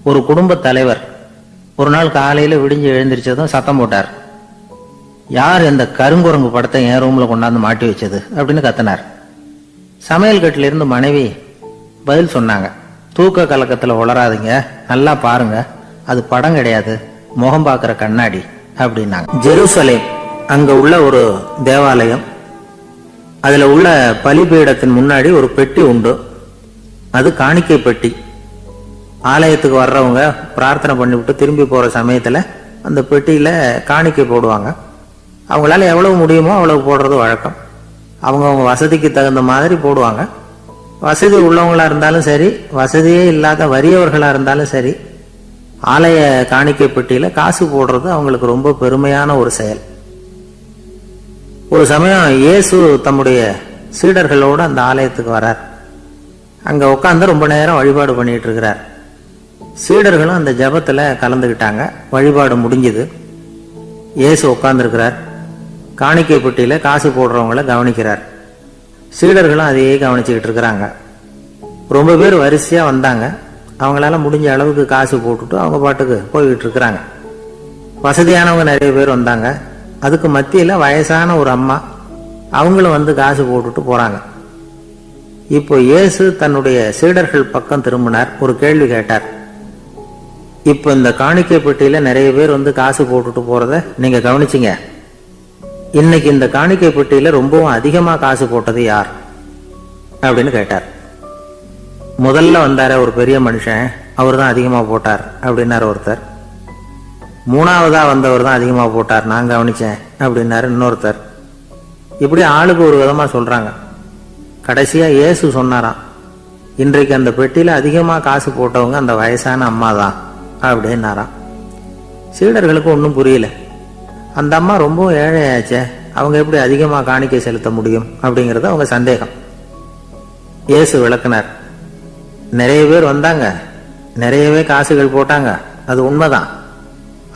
ஒரு குடும்ப தலைவர் ஒரு நாள் காலையில விடிஞ்சு எழுந்திரிச்சதும் சத்தம் போட்டார். யார் இந்த கருங்குரங்கு படத்தை என் ரூம்ல கொண்டாந்து மாட்டி வச்சது அப்படின்னு கத்தினார். சமையல் கட்டில இருந்து மனைவி பதில் சொன்னாங்க, தூக்க கலக்கத்துல உளராதீங்க, நல்லா பாருங்க, அது படம் கிடையாது, முகம் பார்க்கிற கண்ணாடி அப்படின்னாங்க. ஜெருசலேம் அங்க உள்ள ஒரு தேவாலயம், அதுல உள்ள பலிபீடத்தின் முன்னாடி ஒரு பெட்டி உண்டு. அது காணிக்கை பெட்டி. ஆலயத்துக்கு வர்றவங்க பிரார்த்தனை பண்ணிவிட்டு திரும்பி போற சமயத்துல அந்த பெட்டியில காணிக்கை போடுவாங்க. அவங்களால எவ்வளவு முடியுமோ அவ்வளவு போடுறது வழக்கம். அவங்க வசதிக்கு தகுந்த மாதிரி போடுவாங்க. வசதி உள்ளவங்களா இருந்தாலும் சரி, வசதியே இல்லாத வறியவர்களா இருந்தாலும் சரி, ஆலய காணிக்கை பெட்டியில காசு போடுறது அவங்களுக்கு ரொம்ப பெருமையான ஒரு செயல். ஒரு சமயம் இயேசு தம்முடைய சீடர்களோடு அந்த ஆலயத்துக்கு வரார். அங்க உட்கார்ந்து ரொம்ப நேரம் வழிபாடு பண்ணிட்டு இருக்கிறார். சீடர்களும் அந்த ஜபத்துல கலந்துகிட்டாங்க. வழிபாடு முடிஞ்சது. இயேசு உட்கார்ந்துருக்கிறார். காணிக்கை பெட்டியில காசு போடுறவங்கள கவனிக்கிறார். சீடர்களும் அதையே கவனிச்சுக்கிட்டு இருக்கிறாங்க. ரொம்ப பேர் வரிசையா வந்தாங்க. அவங்களால முடிஞ்ச அளவுக்கு காசு போட்டுட்டு அவங்க பாட்டுக்கு போய்கிட்டு இருக்கிறாங்க. வசதியானவங்க நிறைய பேர் வந்தாங்க. அதுக்கு மத்தியில வயசான ஒரு அம்மா, அவங்களும் வந்து காசு போட்டுட்டு போறாங்க. இப்போ இயேசு தன்னுடைய சீடர்கள் பக்கம் திரும்பினார். ஒரு கேள்வி கேட்டார். இப்போ இந்த காணிக்கை பெட்டியில நிறைய பேர் வந்து காசு போட்டுட்டு போறத நீங்க கவனிச்சிங்க. இன்னைக்கு இந்த காணிக்கை பெட்டியில ரொம்பவும் அதிகமா காசு போட்டது யார் அப்படின்னு கேட்டார். முதல்ல வந்தார ஒரு பெரிய மனுஷன், அவர் தான் அதிகமா போட்டார் அப்படின்னாரு ஒருத்தர். மூணாவதா வந்தவர் தான் அதிகமா போட்டார், நான் கவனிச்சேன் அப்படின்னாரு இன்னொருத்தர். இப்படி ஆளுக்கு ஒரு விதமா சொல்றாங்க. கடைசியா இயேசு சொன்னாராம், இன்றைக்கு அந்த பெட்டியில அதிகமா காசு போட்டவங்க அந்த வயசான அம்மா தான் அப்படின்னாராம். சீடர்களுக்கு ஒன்றும் புரியல. அந்த அம்மா ரொம்ப ஏழையாச்சே, அவங்க எப்படி அதிகமா காணிக்கை செலுத்த முடியும் அப்படிங்கறது அவங்க சந்தேகம். இயேசு விளக்குனார். நிறைய பேர் வந்தாங்க, நிறையவே காசுகள் போட்டாங்க, அது உண்மைதான்.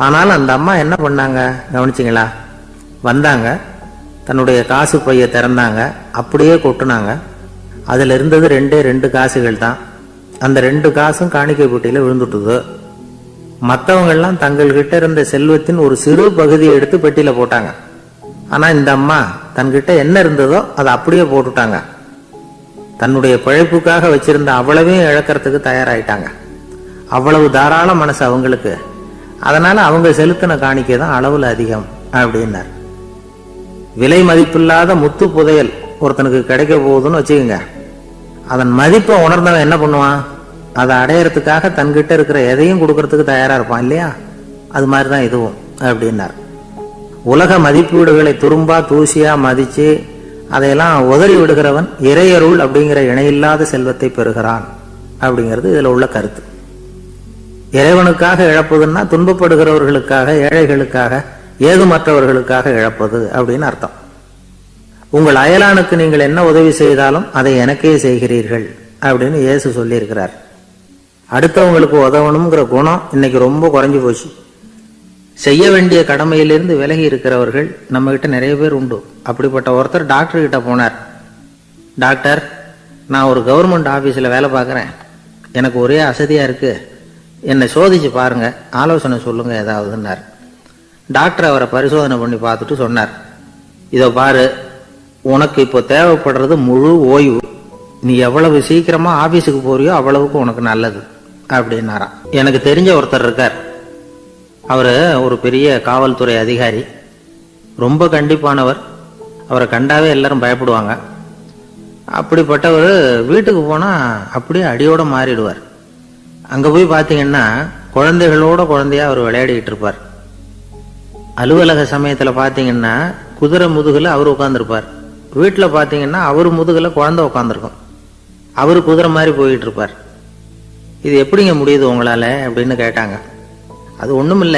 ஆனாலும் அந்த அம்மா என்ன பண்ணாங்க கவனிச்சிங்களா? வந்தாங்க, தன்னுடைய காசு பைய திறந்தாங்க, அப்படியே கொட்டுனாங்க. அதுல இருந்தது ரெண்டு காசுகள் தான். அந்த 2 காசும் காணிக்கை பெட்டியில விழுந்துட்டுது. மற்றவங்க எல்லாம் தங்கள்கிட்ட இருந்த செல்வத்தின் ஒரு சிறு பகுதியை எடுத்து பெட்டியில போட்டாங்க. ஆனா இந்த அம்மா தன்கிட்ட என்ன இருந்ததோ அதை அப்படியே போட்டுட்டாங்க. தன்னுடைய பிழைப்புக்காக வச்சிருந்த அவ்வளவையும் இழக்கிறதுக்கு தயாராயிட்டாங்க. அவ்வளவு தாராள மனசு அவங்களுக்கு. அதனால அவங்க செலுத்தின காணிக்கை தான் அளவுல அதிகம் அப்படின்னார். விலை மதிப்பில்லாத முத்து புதையல் ஒருத்தனுக்கு கிடைக்க போகுதுன்னு வச்சுக்கோங்க. அதன் மதிப்பை உணர்ந்தவன் என்ன பண்ணுவான்? அதை அடையறதுக்காக தன்கிட்ட இருக்கிற எதையும் கொடுக்கறதுக்கு தயாரா இருப்பான் இல்லையா? அது மாதிரிதான் இதுவும் அப்படின்னார். உலக மதிப்பீடுகளை துரும்பா தூசியா மதிச்சு அதையெல்லாம் உதறி விடுகிறவன் இறையருள் அப்படிங்கிற இணையில்லாத செல்வத்தை பெறுகிறான் அப்படிங்கிறது இதுல உள்ள கருத்து. இறைவனுக்காக இழப்பதுன்னா துன்பப்படுகிறவர்களுக்காக, ஏழைகளுக்காக, ஏதுமற்றவர்களுக்காக இழப்பது அப்படின்னு அர்த்தம். உங்கள் அயலானுக்கு நீங்கள் என்ன உதவி செய்தாலும் அதை எனக்கே செய்கிறீர்கள் அப்படின்னு இயேசு சொல்லி இருக்கிறார். அடுத்தவங்களுக்கு உதவணுங்கிற குணம் இன்னைக்கு ரொம்ப குறைஞ்சு போச்சு. செய்ய வேண்டிய கடமையிலிருந்து விலகி இருக்கிறவர்கள் நம்ம கிட்ட நிறைய பேர் உண்டு. அப்படிப்பட்ட ஒருத்தர் டாக்டர் கிட்ட போனார். டாக்டர், நான் ஒரு கவர்மெண்ட் ஆபீஸ்ல வேலை பார்க்கறேன், எனக்கு ஒரே அசதியா இருக்கு, என்னை சோதிச்சு பாருங்க, ஆலோசனை சொல்லுங்க ஏதாவதுன்னார். டாக்டர் அவரை பரிசோதனை பண்ணி பார்த்துட்டு சொன்னார், இதோ பாரு, உனக்கு இப்போ தேவைப்படுறது முழு ஓய்வு. நீ எவ்வளவு சீக்கிரமா ஆபீஸுக்கு போறியோ அவ்வளவுக்கு உனக்கு நல்லது அப்படின்னாராம். எனக்கு தெரிஞ்ச ஒருத்தர் இருக்கார். அவரு ஒரு பெரிய காவல்துறை அதிகாரி, ரொம்ப கண்டிப்பானவர். அவரை கண்டாவே எல்லாரும் பயப்படுவாங்க. அப்படிப்பட்டவர் வீட்டுக்கு போனா அப்படியே அடியோட மாறிடுவார். அங்க போய் பாத்தீங்கன்னா குழந்தைகளோட குழந்தையா அவர் விளையாடிக்கிட்டு இருப்பார். அலுவலக சமயத்துல பாத்தீங்கன்னா குதிரை முதுகுல அவர் உட்கார்ந்துருப்பார். வீட்டுல பாத்தீங்கன்னா அவர் முதுகுல குழந்தை உட்காந்துருக்கும். அவரு குதிரை மாதிரி போயிட்டு இருப்பார். இது எப்படிங்க முடியுது உங்களால அப்படின்னு கேட்டாங்க. அது ஒண்ணும் இல்ல,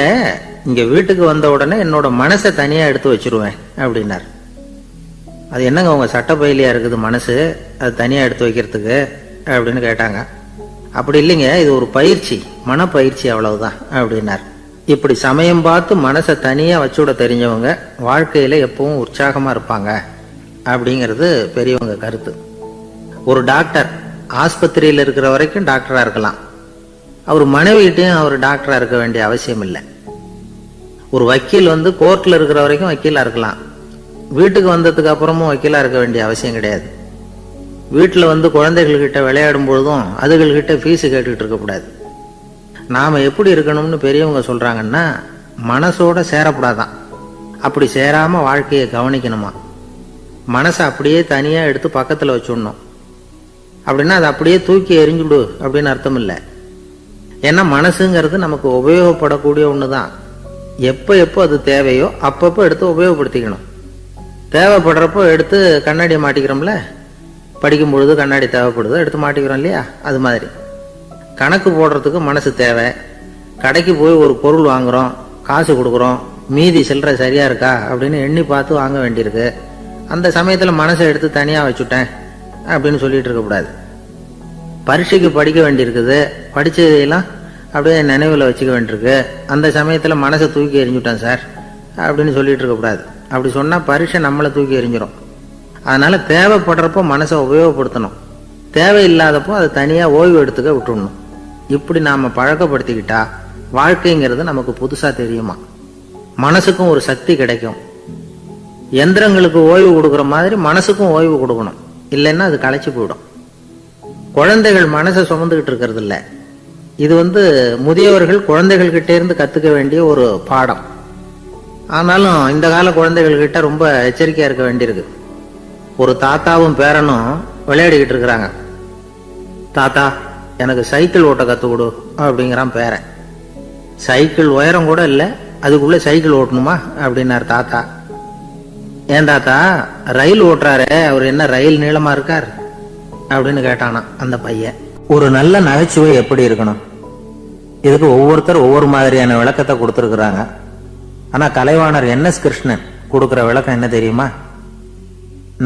இங்க வீட்டுக்கு வந்த உடனே என்னோட மனசை தனியா எடுத்து வச்சிருவேன் அப்படின்னார். அது என்னங்க உங்க சட்டப்பையிலையா இருக்குது மனசு, அது தனியா எடுத்து வைக்கிறதுக்கு அப்படின்னு கேட்டாங்க. அப்படி இல்லைங்க, இது ஒரு பயிற்சி, மனப்பயிற்சி, அவ்வளவுதான் அப்படின்னார். இப்படி சமயம் பார்த்து மனசை தனியா வச்சுட தெரிஞ்சவங்க வாழ்க்கையில எப்பவும் உற்சாகமா இருப்பாங்க அப்படிங்கிறது பெரியவங்க கருத்து. ஒரு டாக்டர் ஆஸ்பத்திரியில் இருக்கிற வரைக்கும் டாக்டரா இருக்கலாம். அவர் மனைவிகிட்டையும் அவர் டாக்டரா இருக்க வேண்டிய அவசியம் இல்லை. ஒரு வக்கீல் கோர்ட்ல இருக்கிற வரைக்கும் வக்கீலா இருக்கலாம், வீட்டுக்கு வந்ததுக்கு அப்புறமும் வக்கீலா இருக்க வேண்டிய அவசியம் கிடையாது. வீட்டில் குழந்தைகள்கிட்ட விளையாடும் பொழுதும் அதுகள்கிட்ட ஃபீஸு கேட்டுக்கிட்டு இருக்கக்கூடாது. நாம் எப்படி இருக்கணும்னு பெரியவங்க சொல்கிறாங்கன்னா, மனசோட சேரக்கூடாதான். அப்படி சேராமல் வாழ்க்கையை கவனிக்கணுமா. மனசை அப்படியே தனியாக எடுத்து பக்கத்தில் வச்சுடணும். அப்படின்னா அதை அப்படியே தூக்கி எறிஞ்சுடு அப்படின்னு அர்த்தம் இல்லை. ஏன்னா மனசுங்கிறது நமக்கு உபயோகப்படக்கூடிய ஒன்று தான். எப்போ அது தேவையோ அப்பப்போ எடுத்து உபயோகப்படுத்திக்கணும். தேவைப்படுறப்போ எடுத்து கண்ணாடியை மாட்டிக்கிறோம்ல, படிக்கும் பொழுது கண்ணாடி தேவைப்படுதோ எடுத்து மாட்டிக்கிறோம் இல்லையா, அது மாதிரி கணக்கு போடுறதுக்கு மனசு தேவை. கடைக்கு போய் ஒரு பொருள் வாங்குகிறோம், காசு கொடுக்குறோம், மீதி சில்லறை சரியாக இருக்கா அப்படின்னு எண்ணி பார்த்து வாங்க வேண்டியிருக்கு. அந்த சமயத்தில் மனசை எடுத்து தனியாக வச்சுட்டேன் அப்படின்னு சொல்லிட்டு இருக்கக்கூடாது. பரீட்சைக்கு படிக்க வேண்டியிருக்குது, படித்ததையெல்லாம் அப்படியே நினைவில் வச்சுக்க வேண்டியிருக்கு, அந்த சமயத்தில் மனசை தூக்கி எறிஞ்சுட்டேன் சார் அப்படின்னு சொல்லிட்டு இருக்கக்கூடாது. அப்படி சொன்னால் பரீட்சை நம்மளை தூக்கி எறிஞ்சிடும். அதனால் தேவைப்படுறப்போ மனசை உபயோகப்படுத்தணும், தேவையில்லாதப்போ அதை தனியாக ஓய்வு எடுத்துக்க விட்டுடணும். இப்படி நாம் பழக்கப்படுத்திக்கிட்டா வாழ்க்கைங்கிறது நமக்கு புதுசாக தெரியுமா. மனசுக்கும் ஒரு சக்தி கிடைக்கும். எந்திரங்களுக்கு ஓய்வு கொடுக்குற மாதிரி மனசுக்கும் ஓய்வு கொடுக்கணும், இல்லைன்னா அது களைச்சி போயிடும். குழந்தைகள் மனசை சுமந்துக்கிட்டு இருக்கிறது இல்லை. இது முதியவர்கள் குழந்தைகள் கிட்டே இருந்து கற்றுக்க வேண்டிய ஒரு பாடம். ஆனாலும் இந்த கால குழந்தைகள்கிட்ட ரொம்ப எச்சரிக்கையாக இருக்க வேண்டியிருக்கு. ஒரு தாத்தாவும் பேரனும் விளையாடிக்கிட்டு இருக்கிறாங்க. தாத்தா, எனக்கு சைக்கிள் ஓட்ட கற்றுக் கொடு அப்படிங்கிறான் பேரன். சைக்கிள் உயரம் கூட இல்லை, அதுக்குள்ளே சைக்கிள் ஓட்டணுமா அப்படின்னார் தாத்தா. ஏன் தாத்தா, ரயில் ஓட்டுறாரு, அவர் என்ன ரயில் நீளமா இருக்கார் அப்படின்னு கேட்டானா அந்த பையன். ஒரு நல்ல நகைச்சுவை எப்படி இருக்கணும், இதுக்கு ஒவ்வொருத்தர் ஒவ்வொரு மாதிரியான விளக்கத்தை கொடுத்துருக்குறாங்க. ஆனா கலைவாணர் NS கிருஷ்ணன் கொடுக்குற விளக்கம் என்ன தெரியுமா?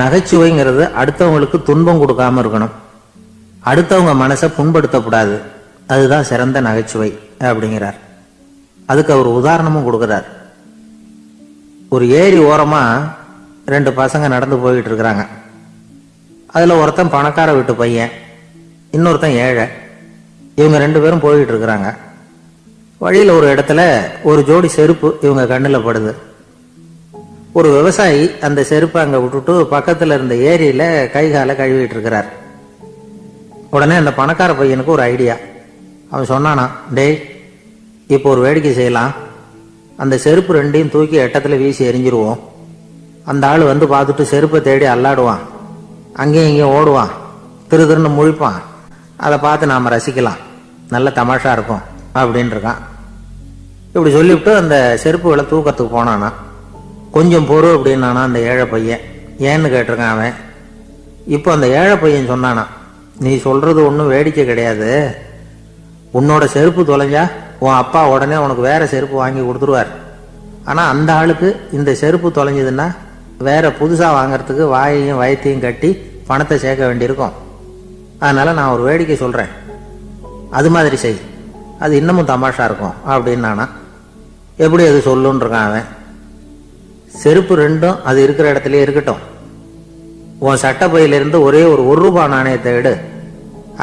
நகைச்சுவைங்கிறது அடுத்தவங்களுக்கு துன்பம் கொடுக்காம இருக்கணும், அடுத்தவங்க மனசை புண்படுத்தக்கூடாது, அதுதான் சிறந்த நகைச்சுவை அப்படிங்கிறார். அதுக்கு அவர் உதாரணமும் கொடுக்கிறார். ஒரு ஏரி ஓரமா 2 பசங்க நடந்து போயிட்டு இருக்கிறாங்க. அதுல ஒருத்தன் பணக்கார வீட்டு பையன், இன்னொருத்தன் ஏழை. இவங்க 2 பேரும் போயிட்டு இருக்கிறாங்க. வழியில ஒரு இடத்துல ஒரு ஜோடி செருப்பு இவங்க கண்ணுல படுது. ஒரு விவசாயி அந்த செருப்பை அங்க விட்டுட்டு பக்கத்துல இருந்த ஏரியில கை காலை கழுவிட்டு இருக்கிறார். உடனே அந்த பணக்கார பையனுக்கு ஒரு ஐடியா. அவன் சொன்னானா, டேய், இப்போ ஒரு வேடிக்கை செய்யலாம், அந்த செருப்பு 2ஐயும் தூக்கி எட்டத்துல வீசி எரிஞ்சிருவோம். அந்த ஆள் பார்த்துட்டு செருப்பை தேடி அல்லாடுவான், அங்கேயும் இங்கேயும் ஓடுவான், திருன்னு முழிப்பான். அதை பார்த்து நாம ரசிக்கலாம், நல்ல தமாஷா இருக்கும் அப்படின்னு இருக்கான். இப்படி சொல்லிவிட்டு அந்த செருப்புகளை தூக்கத்துக்கு போனானா. கொஞ்சம் பொறு அப்படின்னானா அந்த ஏழை பையன். ஏன்னு கேட்டிருக்கான் அவன். இப்போ அந்த ஏழை பையன் சொன்னானா, நீ சொல்றது ஒன்றும் வேடிக்கை கிடையாது, உன்னோட செருப்பு தொலைஞ்சா உன் அப்பா உடனே உனக்கு வேற செருப்பு வாங்கி கொடுத்துருவார். ஆனால் அந்த ஆளுக்கு இந்த செருப்பு தொலைஞ்சதுன்னா வேற புதுசாக வாங்கறதுக்கு வாயையும் வயத்தையும் கட்டி பணத்தை சேர்க்க வேண்டியிருக்கும். அதனால நான் ஒரு வேடிக்கை சொல்கிறேன், அது மாதிரி செய், அது இன்னமும் தமாஷா இருக்கும் அப்படின்னு நானா. எப்படி அது சொல்லுன்னு இருக்கான் அவன். செருப்பு 2ம் அது இருக்கிற இடத்துலயே இருக்கட்டும், உன் சட்டப்பையிலிருந்து ஒரே ஒரு ₹1 நாணயத்தை எடு,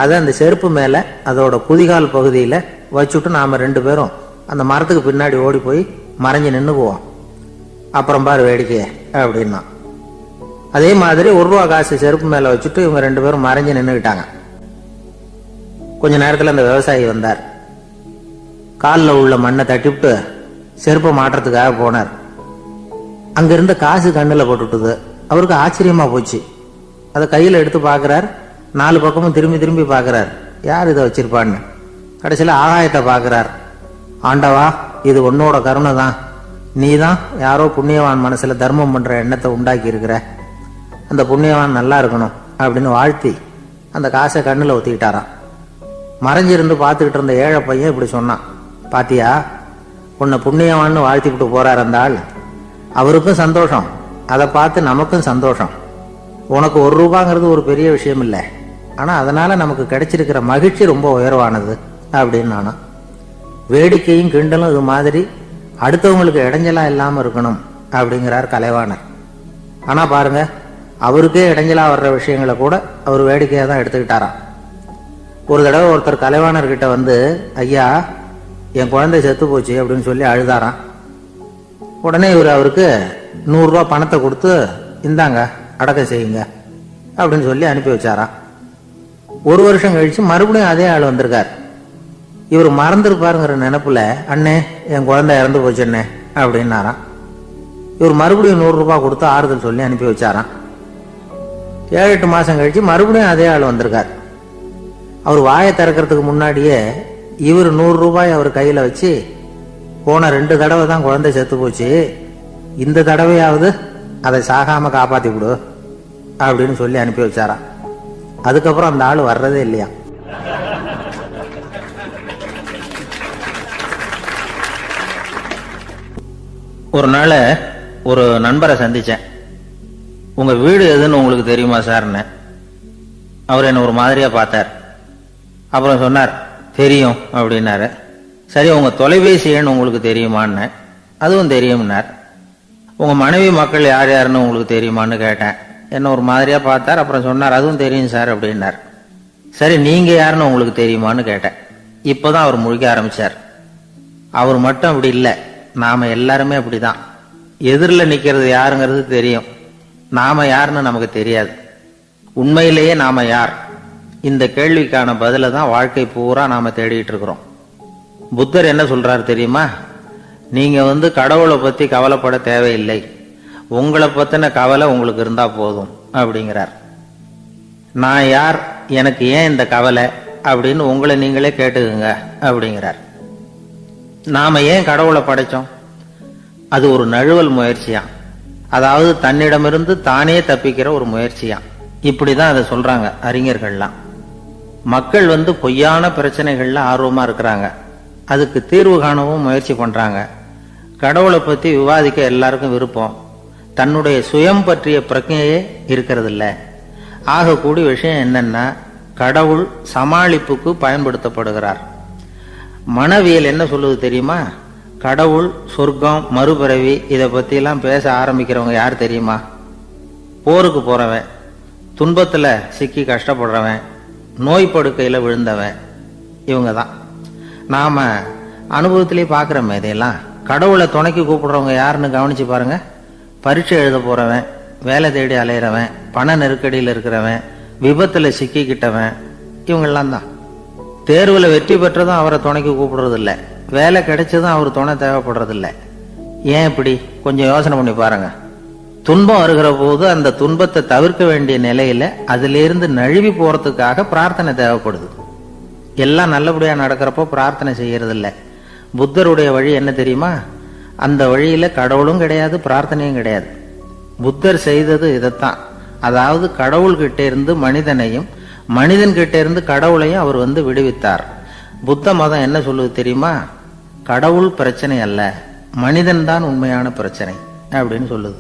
அதை அந்த செருப்பு மேலே அதோட குதிகால் பகுதியில் வச்சுட்டு நாம 2 பேரும் அந்த மரத்துக்கு பின்னாடி ஓடி போய் மறைஞ்சு நின்றுக்குவோம், அப்புறம் பாரு வேடிக்கைய அப்படின்னா. அதே மாதிரி ₹1 காசு செருப்பு மேலே வச்சுட்டு இவங்க 2 பேரும் மறைஞ்சு நின்றுக்கிட்டாங்க. கொஞ்ச நேரத்தில் அந்த விவசாயி வந்தார். காலில் உள்ள மண்ணை தட்டிவிட்டு செருப்பை மாட்டுறதுக்காக போனார். அங்கிருந்த காசு கண்ணில் போட்டுட்டுது. அவருக்கு ஆச்சரியமா போச்சு. அதை கையில் எடுத்து பார்க்குறார். 4 பக்கமும் திரும்பி திரும்பி பார்க்குறார், யார் இதை வச்சிருப்பான்னு. கடைசியில் ஆகாயத்தை பார்க்குறார். ஆண்டவா, இது உன்னோட கருணை தான், நீ தான் யாரோ புண்ணியவான் மனசில் தர்மம் பண்ணுற எண்ணத்தை உண்டாக்கி இருக்கிற, அந்த புண்ணியவான் நல்லா இருக்கணும் அப்படின்னு வாழ்த்தி அந்த காசை கண்ணில் ஒத்திக்கிட்டாராம். மறைஞ்சிருந்து பார்த்துக்கிட்டு இருந்த ஏழை பையன் இப்படி சொன்னான், பாத்தியா, உன்னை புண்ணியவான்னு வாழ்த்திக்கிட்டு போறார் அந்த ஆள், அவருக்கும் சந்தோஷம், அதை பார்த்து நமக்கும் சந்தோஷம். உனக்கு ₹1 ஒரு பெரிய விஷயம் இல்லை, ஆனால் அதனால நமக்கு கிடைச்சிருக்கிற மகிழ்ச்சி ரொம்ப உயர்வானது அப்படின்னு நானா. வேடிக்கையும் கிண்டலும் இது மாதிரி அடுத்தவங்களுக்கு இடைஞ்சலா இல்லாமல் இருக்கணும் அப்படிங்கிறார் கலைவாணர். ஆனால் பாருங்க, அவருக்கே இடைஞ்சலா வர்ற விஷயங்களை கூட அவர் வேடிக்கையாக தான் எடுத்துக்கிட்டாராம். ஒரு தடவை ஒருத்தர் கலைவாணர்கிட்ட வந்து, ஐயா என் குழந்தை செத்து போச்சு அப்படின்னு சொல்லி அழுதாராம். உடனே இவர் அவருக்கு 100 ரூபா பணத்தை கொடுத்து, இந்தாங்க அடக்கம் செய்யுங்க அப்படின்னு சொல்லி அனுப்பி வச்சாராம். 1 வருஷம் கழிச்சு மறுபடியும் அதே ஆள் வந்திருக்கார். இவர் மறந்துருப்பாருங்கிற நினைப்புல, அண்ணே என் குழந்தை இறந்து போச்சுண்ணே அப்படின்னாராம். இவர் மறுபடியும் 100 ரூபாய் கொடுத்து ஆறுதல் சொல்லி அனுப்பி வச்சாராம். 7-8 மாசம் கழிச்சு மறுபடியும் அதே ஆள் வந்திருக்கார். அவர் வாயை திறக்கிறதுக்கு முன்னாடியே இவர் 100 ரூபாய் அவர் கையில வச்சு, போன 2 தடவை தான் குழந்தை செத்து போச்சு, இந்த தடவையாவது அதை சாகாம காப்பாத்தி விடு அப்படின்னு சொல்லி அனுப்பி வச்சாராம். அதுக்கப்புறம் அந்த ஆள் வர்றதே இல்லையா. ஒரு நாள் ஒரு நண்பரை சந்திச்சேன். உங்க வீடு எதுன்னு உங்களுக்கு தெரியுமா சார்ன்னு. அவர் என்ன ஒரு மாதிரியா பார்த்தார். அப்புறம் சொன்னார், தெரியும் அப்படின்னாரு. சரி, உங்க தொலைபேசி எண் உங்களுக்கு தெரியுமான்னு. அதுவும் தெரியும்னார். உங்க மனைவி மக்கள் யார் யாருன்னு உங்களுக்கு தெரியுமான்னு கேட்டேன். என்ன ஒரு மாதிரியா பார்த்தார். அப்புறம் சொன்னார், அதுவும் தெரியும் சார் அப்படின்னார். சரி, நீங்க யாருன்னு உங்களுக்கு தெரியுமான்னு கேட்டேன். இப்பதான் அவர் முழிக்க ஆரம்பிச்சார். அவர் மட்டும் அப்படி இல்லை, நாம எல்லாருமே அப்படிதான். எதிரில் நிக்கிறது யாருங்கிறது தெரியும், நாம யாருன்னு நமக்கு தெரியாது. உண்மையிலேயே நாம யார்? இந்த கேள்விக்கான பதில தான் வாழ்க்கை பூரா நாம தேடிட்டு இருக்கிறோம். புத்தர் என்ன சொல்றாரு தெரியுமா? நீங்க கடவுளை பத்தி கவலைப்பட தேவையில்லை, உங்களை பத்தின கவலை உங்களுக்கு இருந்தா போதும் அப்படிங்கிறார். நான் யார், எனக்கு ஏன் இந்த கவலை அப்படின்னு உங்களை நீங்களே கேட்டுக்குங்க அப்படிங்கிறார். நாம ஏன் கடவுளை படைச்சோம்? அது ஒரு நழுவல் முயற்சியா, அதாவது தன்னிடமிருந்து தானே தப்பிக்கிற ஒரு முயற்சியா. இப்படிதான் அதை சொல்றாங்க அறிஞர்கள்லாம். மக்கள் பொய்யான பிரச்சனைகள்ல ஆர்வமா இருக்கிறாங்க, அதுக்கு தீர்வு காணவும் முயற்சி பண்றாங்க. கடவுளை பத்தி விவாதிக்க எல்லாருக்கும் விருப்பம், தன்னுடைய சுயம் பற்றிய பிரச்சனையே இருக்கிறது இல்ல. ஆகக்கூடிய விஷயம் என்னன்னா, கடவுள் சமாளிப்புக்கு பயன்படுத்தப்படுகிறார். மனவியல் என்ன சொல்லுது தெரியுமா? கடவுள், சொர்க்கம், மறுபிறவி இதை பத்தி எல்லாம் பேச ஆரம்பிக்கிறவங்க யார் தெரியுமா? போருக்கு போறவன், துன்பத்துல சிக்கி கஷ்டப்படுறவன், நோய் படுக்கையில விழுந்தவன், இவங்க தான். நாம அனுபவத்திலே பார்க்கிறோமே இதையெல்லாம். கடவுளை துணைக்கு கூப்பிடுறவங்க யாருன்னு கவனிச்சு பாருங்க. பரீட்சை எழுத போறவன், வேலை தேடி அலையிறவன், பண நெருக்கடியில் இருக்கிறவன், விபத்துல சிக்கிக்கிட்டவன், இவங்கெல்லாம் தான். தேர்வுல வெற்றி பெற்றதும் அவரை துணைக்கு கூப்பிடுறது இல்லை, வேலை கிடைச்சதும் அவர் துணை தேவைப்படுறது இல்லை. ஏன் இப்படி? கொஞ்சம் யோசனை பண்ணி பாருங்க. துன்பம் வருகிற போது அந்த துன்பத்தை தவிர்க்க வேண்டிய நிலையில அதிலிருந்து நழுவி போறதுக்காக பிரார்த்தனை தேவைப்படுது. எல்லாம் நல்லபடியா நடக்கிறப்போ பிரார்த்தனை செய்யறது இல்லை. புத்தருடைய வழி என்ன தெரியுமா? அந்த வழியில கடவுளும் கிடையாது, பிரார்த்தனையும் கிடையாது. புத்தர் செய்தது இதைத்தான். அதாவது கடவுள்கிட்ட இருந்து மனிதனையும், மனிதன் கிட்ட இருந்து கடவுளையும் அவர் விடுவித்தார். புத்த மதம் என்ன சொல்லுது தெரியுமா? கடவுள் பிரச்சனை அல்ல, மனிதன் தான் உண்மையான பிரச்சனை அப்படின்னு சொல்லுது.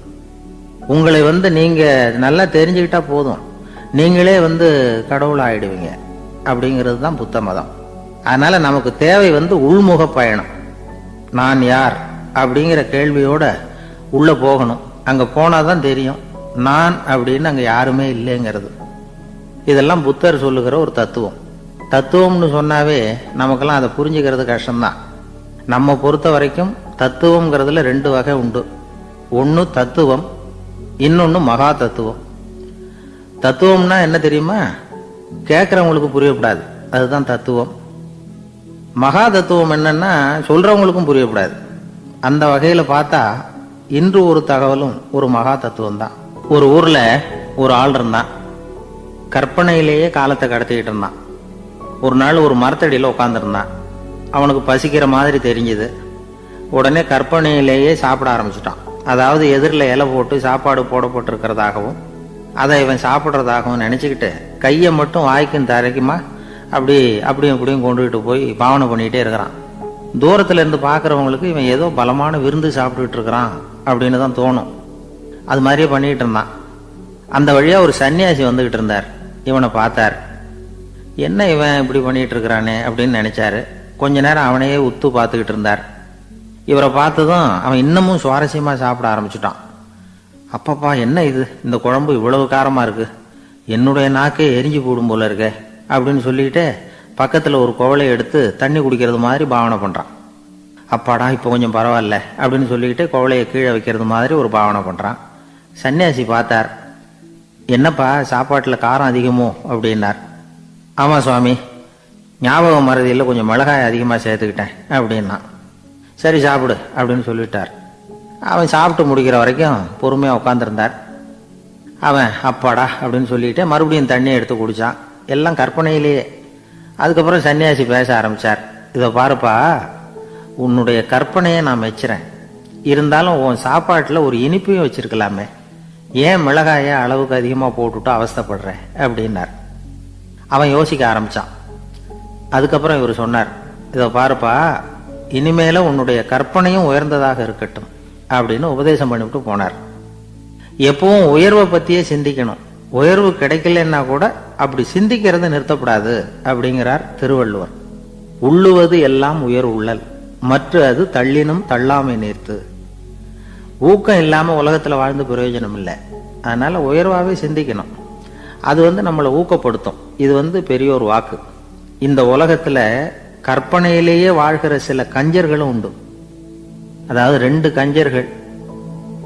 உங்களை நீங்க நல்லா தெரிஞ்சுக்கிட்டா போதும், நீங்களே கடவுள் ஆயிடுவீங்க அப்படிங்கிறது தான் புத்த மதம். அதனால நமக்கு தேவை உள்முக பயணம். நான் யார் அப்படிங்கிற கேள்வியோட உள்ள போகணும். அங்க போனாதான் தெரியும் நான் அப்படின்னு அங்க யாருமே இல்லைங்கிறது. இதெல்லாம் புத்தர் சொல்லுகிற ஒரு தத்துவம். தத்துவம்னு சொன்னாவே நமக்கெல்லாம் அதை புரிஞ்சுக்கிறது கஷ்டம்தான். நம்ம பொறுத்த வரைக்கும் தத்துவம்ங்கிறதுல 2 வகை உண்டு. ஒன்னு தத்துவம், இன்னொன்னு மகா தத்துவம். தத்துவம்னா என்ன தெரியுமா? கேட்கறவங்களுக்கு புரியப்படாது, அதுதான் தத்துவம். மகா தத்துவம் என்னன்னா சொல்றவங்களுக்கும் புரியப்படாது. அந்த வகையில பார்த்தா இன்று ஒரு தகவலும் ஒரு மகா தத்துவம் தான். ஒரு ஊர்ல ஒரு ஆள் இருந்தான், கற்பனையிலேயே காலத்தை கடத்திக்கிட்டு இருந்தான். ஒரு நாள் ஒரு மரத்தடியில உட்காந்துருந்தான். அவனுக்கு பசிக்கிற மாதிரி தெரிஞ்சது. உடனே கற்பனையிலேயே சாப்பிட ஆரம்பிச்சுட்டான். அதாவது எதிரில் இலை போட்டு சாப்பாடு போடப்பட்டிருக்கிறதாகவும் அதை இவன் சாப்பிட்றதாகவும் நினைச்சுக்கிட்டு கையை மட்டும் வாய்க்கும் தரைக்குமா அப்படியும் இப்படியும் கொண்டுகிட்டு போய் பாவனை பண்ணிக்கிட்டே இருக்கிறான். தூரத்துல இருந்து பார்க்கறவங்களுக்கு இவன் ஏதோ பலமான விருந்து சாப்பிட்டுட்டு இருக்கிறான் அப்படின்னு தான் தோணும். அது மாதிரியே பண்ணிக்கிட்டு இருந்தான். அந்த வழியா ஒரு சன்னியாசி வந்துகிட்டு இருந்தார். இவனை பார்த்தார். என்ன இவன் இப்படி பண்ணிட்டு இருக்கிறானே அப்படின்னு நினைச்சாரு. கொஞ்ச நேரம் அவனையே உத்து பார்த்துக்கிட்டு இருந்தார். இவரை பார்த்ததும் அவன் இன்னமும் சுவாரஸ்யமா சாப்பிட ஆரம்பிச்சுட்டான். அப்பப்பா, என்ன இது, இந்த குழம்பு இவ்வளவு காரமா இருக்கு, என்னுடைய நாக்கே எரிஞ்சு போடும் போல இருக்க அப்படின்னு சொல்லிட்டு பக்கத்தில் ஒரு குவளையை எடுத்து தண்ணி குடிக்கிறது மாதிரி பாவனை பண்ணுறான். அப்பாடா இப்போ கொஞ்சம் பரவாயில்ல அப்படின்னு சொல்லிக்கிட்டு குவளையை கீழே வைக்கிறது மாதிரி ஒரு பாவனை பண்ணுறான். சன்னியாசி பார்த்தார். என்னப்பா சாப்பாட்டில் காரம் அதிகமோ அப்படின்னார். ஆமாம் சுவாமி, ஞாபகம் மறதியில் கொஞ்சம் மிளகாய் அதிகமாக சேர்த்துக்கிட்டேன் அப்படின்னா. சரி சாப்பிடு அப்படின்னு சொல்லிட்டார். அவன் சாப்பிட்டு முடிக்கிற வரைக்கும் பொறுமையாக உட்காந்துருந்தார். அவன் அப்பாடா அப்படின்னு சொல்லிட்டு மறுபடியும் தண்ணியை எடுத்து குடித்தான். எல்லாம் கற்பனையிலேயே. அதுக்கப்புறம் சன்னியாசி பேச ஆரம்பித்தார். இதை பாருப்பா, உன்னுடைய கற்பனையை நான் மெச்சுறேன். இருந்தாலும் உன் சாப்பாட்டில் ஒரு இனிப்பையும் வச்சிருக்கலாமே, ஏன் மிளகாயை அளவுக்கு அதிகமாக போட்டுவிட்டு அவஸ்தைப்படுறேன் அப்படின்னார். அவன் யோசிக்க ஆரம்பித்தான். அதுக்கப்புறம் இவர் சொன்னார், இதை பாருப்பா, இனிமேல உன்னுடைய கற்பனையும் உயர்ந்ததாக இருக்கட்டும் அப்படின்னு உபதேசம் பண்ணிவிட்டு போனார். எப்பவும் உயர்வை பற்றியே சிந்திக்கணும். உயர்வு கிடைக்கலன்னா கூட அப்படி சிந்திக்கிறது நிறுத்தப்படாது அப்படிங்கிறார் திருவள்ளுவர். உள்ளுவது எல்லாம் உயர் உள்ளல், மற்ற அது தள்ளினும் தள்ளாமை நீர்த்து. ஊக்கம் இல்லாமல் உலகத்தில் வாழ்ந்து பிரயோஜனம் இல்லை. அதனால உயர்வாகவே சிந்திக்கணும். அது நம்மளை ஊக்கப்படுத்தும். இது பெரியோர் வாக்கு. இந்த உலகத்தில் கற்பனையிலேயே வாழ்கிற சில கஞ்சர்களும் உண்டு. அதாவது 2 கஞ்சர்கள்,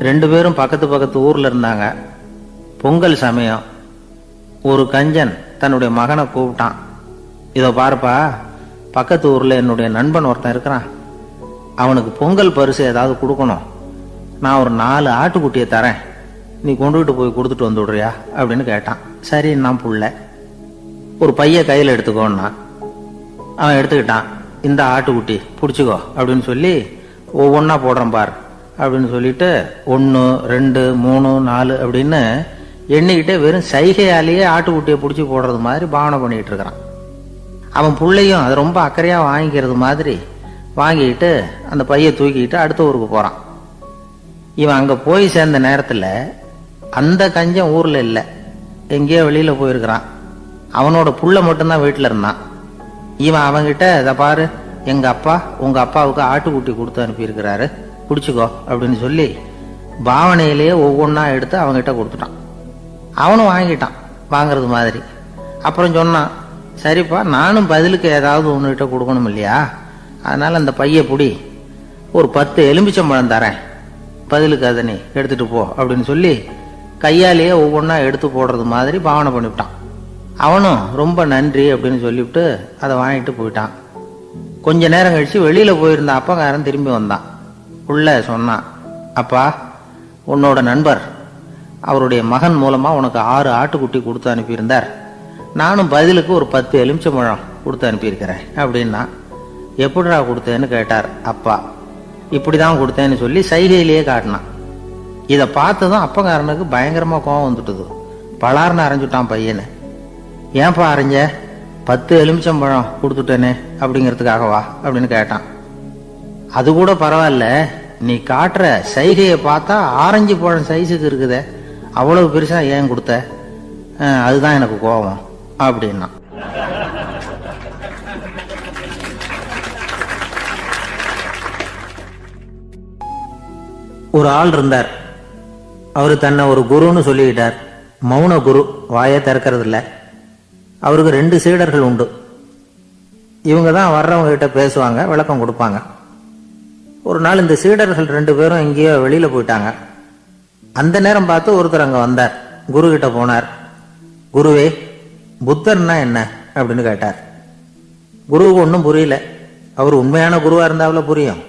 2 பேரும் பக்கத்து பக்கத்து ஊர்ல இருந்தாங்க. பொங்கல் சமயம் ஒரு கஞ்சன் தன்னுடைய மகனை கூப்பிட்டான். இதோ பாருப்பா, பக்கத்து ஊர்ல என்னுடைய நண்பன் ஒருத்தன் இருக்கிறான். அவனுக்கு பொங்கல் பரிசு ஏதாவது கொடுக்கணும். நான் ஒரு 4 ஆட்டுக்குட்டியை தரேன், நீ கொண்டுகிட்டு போய் கொடுத்துட்டு வந்து விடுறியா அப்படின்னு கேட்டான். சரி, நான் புள்ள ஒரு பைய கையில் எடுத்துக்கோன்னா அவன் எடுத்துக்கிட்டான். இந்த ஆட்டுக்குட்டி பிடிச்சிக்கோ அப்படின்னு சொல்லி ஒவ்வொன்றா போடுறேன் பார் அப்படின்னு சொல்லிட்டு 1 2 3 4 அப்படின்னு எண்ணிக்கிட்டே வெறும் சைகையாலேயே ஆட்டுக்குட்டியை பிடிச்சி போடுறது மாதிரி பாவனை பண்ணிட்டு இருக்கிறான். அவன் பிள்ளையும் அதை ரொம்ப அக்கறையாக வாங்கிக்கிறது மாதிரி வாங்கிக்கிட்டு அந்த பையை தூக்கிக்கிட்டு அடுத்த ஊருக்கு போகிறான். இவன் அங்கே போய் சேர்ந்த நேரத்தில் அந்த கஞ்சன் ஊரில் இல்லை, எங்கேயோ வெளியில் போயிருக்கிறான். அவனோட புள்ள மட்டும்தான் வீட்டில் இருந்தான். இவன் அவங்கிட்ட, இதை பாரு, எங்கள் அப்பா உங்கள் அப்பாவுக்கு ஆட்டுக்குட்டி கொடுத்து அனுப்பியிருக்கிறாரு, பிடிச்சிக்கோ அப்படின்னு சொல்லி பாவனையிலேயே ஒவ்வொன்றா எடுத்து அவங்ககிட்ட கொடுத்துட்டான். அவனும் வாங்கிட்டான் வாங்கிறது மாதிரி. அப்புறம் சொன்னான், சரிப்பா, நானும் பதிலுக்கு ஏதாவது ஒன்றுகிட்ட கொடுக்கணும் இல்லையா, அதனால் அந்த பைய புடி, ஒரு 10 எலுமிச்சம்பழம் தரேன், பதிலுக்கு அதை நீ எடுத்துகிட்டு போ அப்படின்னு சொல்லி கையாலேயே ஒவ்வொன்றா எடுத்து போடுறது மாதிரி பாவனை பண்ணிவிட்டான். அவனும் ரொம்ப நன்றி அப்படின்னு சொல்லிவிட்டு அதை வாங்கிட்டு போயிட்டான். கொஞ்ச நேரம் கழிச்சு வெளியில் போயிருந்த அப்பங்காரன் திரும்பி வந்தான். உள்ள சொன்னான், அப்பா, உன்னோட நண்பர் அவருடைய மகன் மூலமாக உனக்கு 6 ஆட்டுக்குட்டி கொடுத்து அனுப்பியிருந்தார், நானும் பதிலுக்கு ஒரு 10 எலுமிச்சம்பழம் கொடுத்து அனுப்பியிருக்கிறேன் அப்படின்னா. எப்படிடா கொடுத்தேன்னு கேட்டார் அப்பா. இப்படி தான் கொடுத்தேன்னு சொல்லி சைகையிலேயே காட்டினான். இதை பார்த்ததும் அப்பங்காரனுக்கு பயங்கரமாக கோவம் வந்துட்டுது. பலார்னு அரைஞ்சுட்டான் பையனை. ஏன்பா அரைஞ்ச? 10 எலுமிச்சம்பழம் கொடுத்துட்டேனே அப்படிங்கிறதுக்காகவா அப்படின்னு கேட்டான். அது கூட பரவாயில்ல, நீ காட்டுற சைகையை பார்த்தா ஆரஞ்சு பழம் சைஸுக்கு இருக்குதே, அவ்வளவு பெருசா ஏன் கொடுத்த? அதுதான் எனக்கு கோபம் அப்படின்னா. ஒரு ஆள் இருந்தார். அவரு தன்னை ஒரு குருன்னு சொல்லிக்கிட்டார். மௌன குரு, வாயை திறக்கிறது இல்லை. அவருக்கு 2 சீடர்கள் உண்டு. இவங்க தான் வர்றவங்க கிட்ட பேசுவாங்க, விளக்கம் கொடுப்பாங்க. ஒரு நாள் இந்த சீடர்கள் 2 பேரும் எங்கேயோ வெளியில போயிட்டாங்க. அந்த நேரம் பார்த்து ஒருத்தர் அங்க வந்தார். குரு கிட்ட போனார். குருவே, புத்தர்னா என்ன அப்படின்னு கேட்டார். குருவுக்கு ஒன்றும் புரியல. அவர் உண்மையான குருவா இருந்தாவில் புரியும்.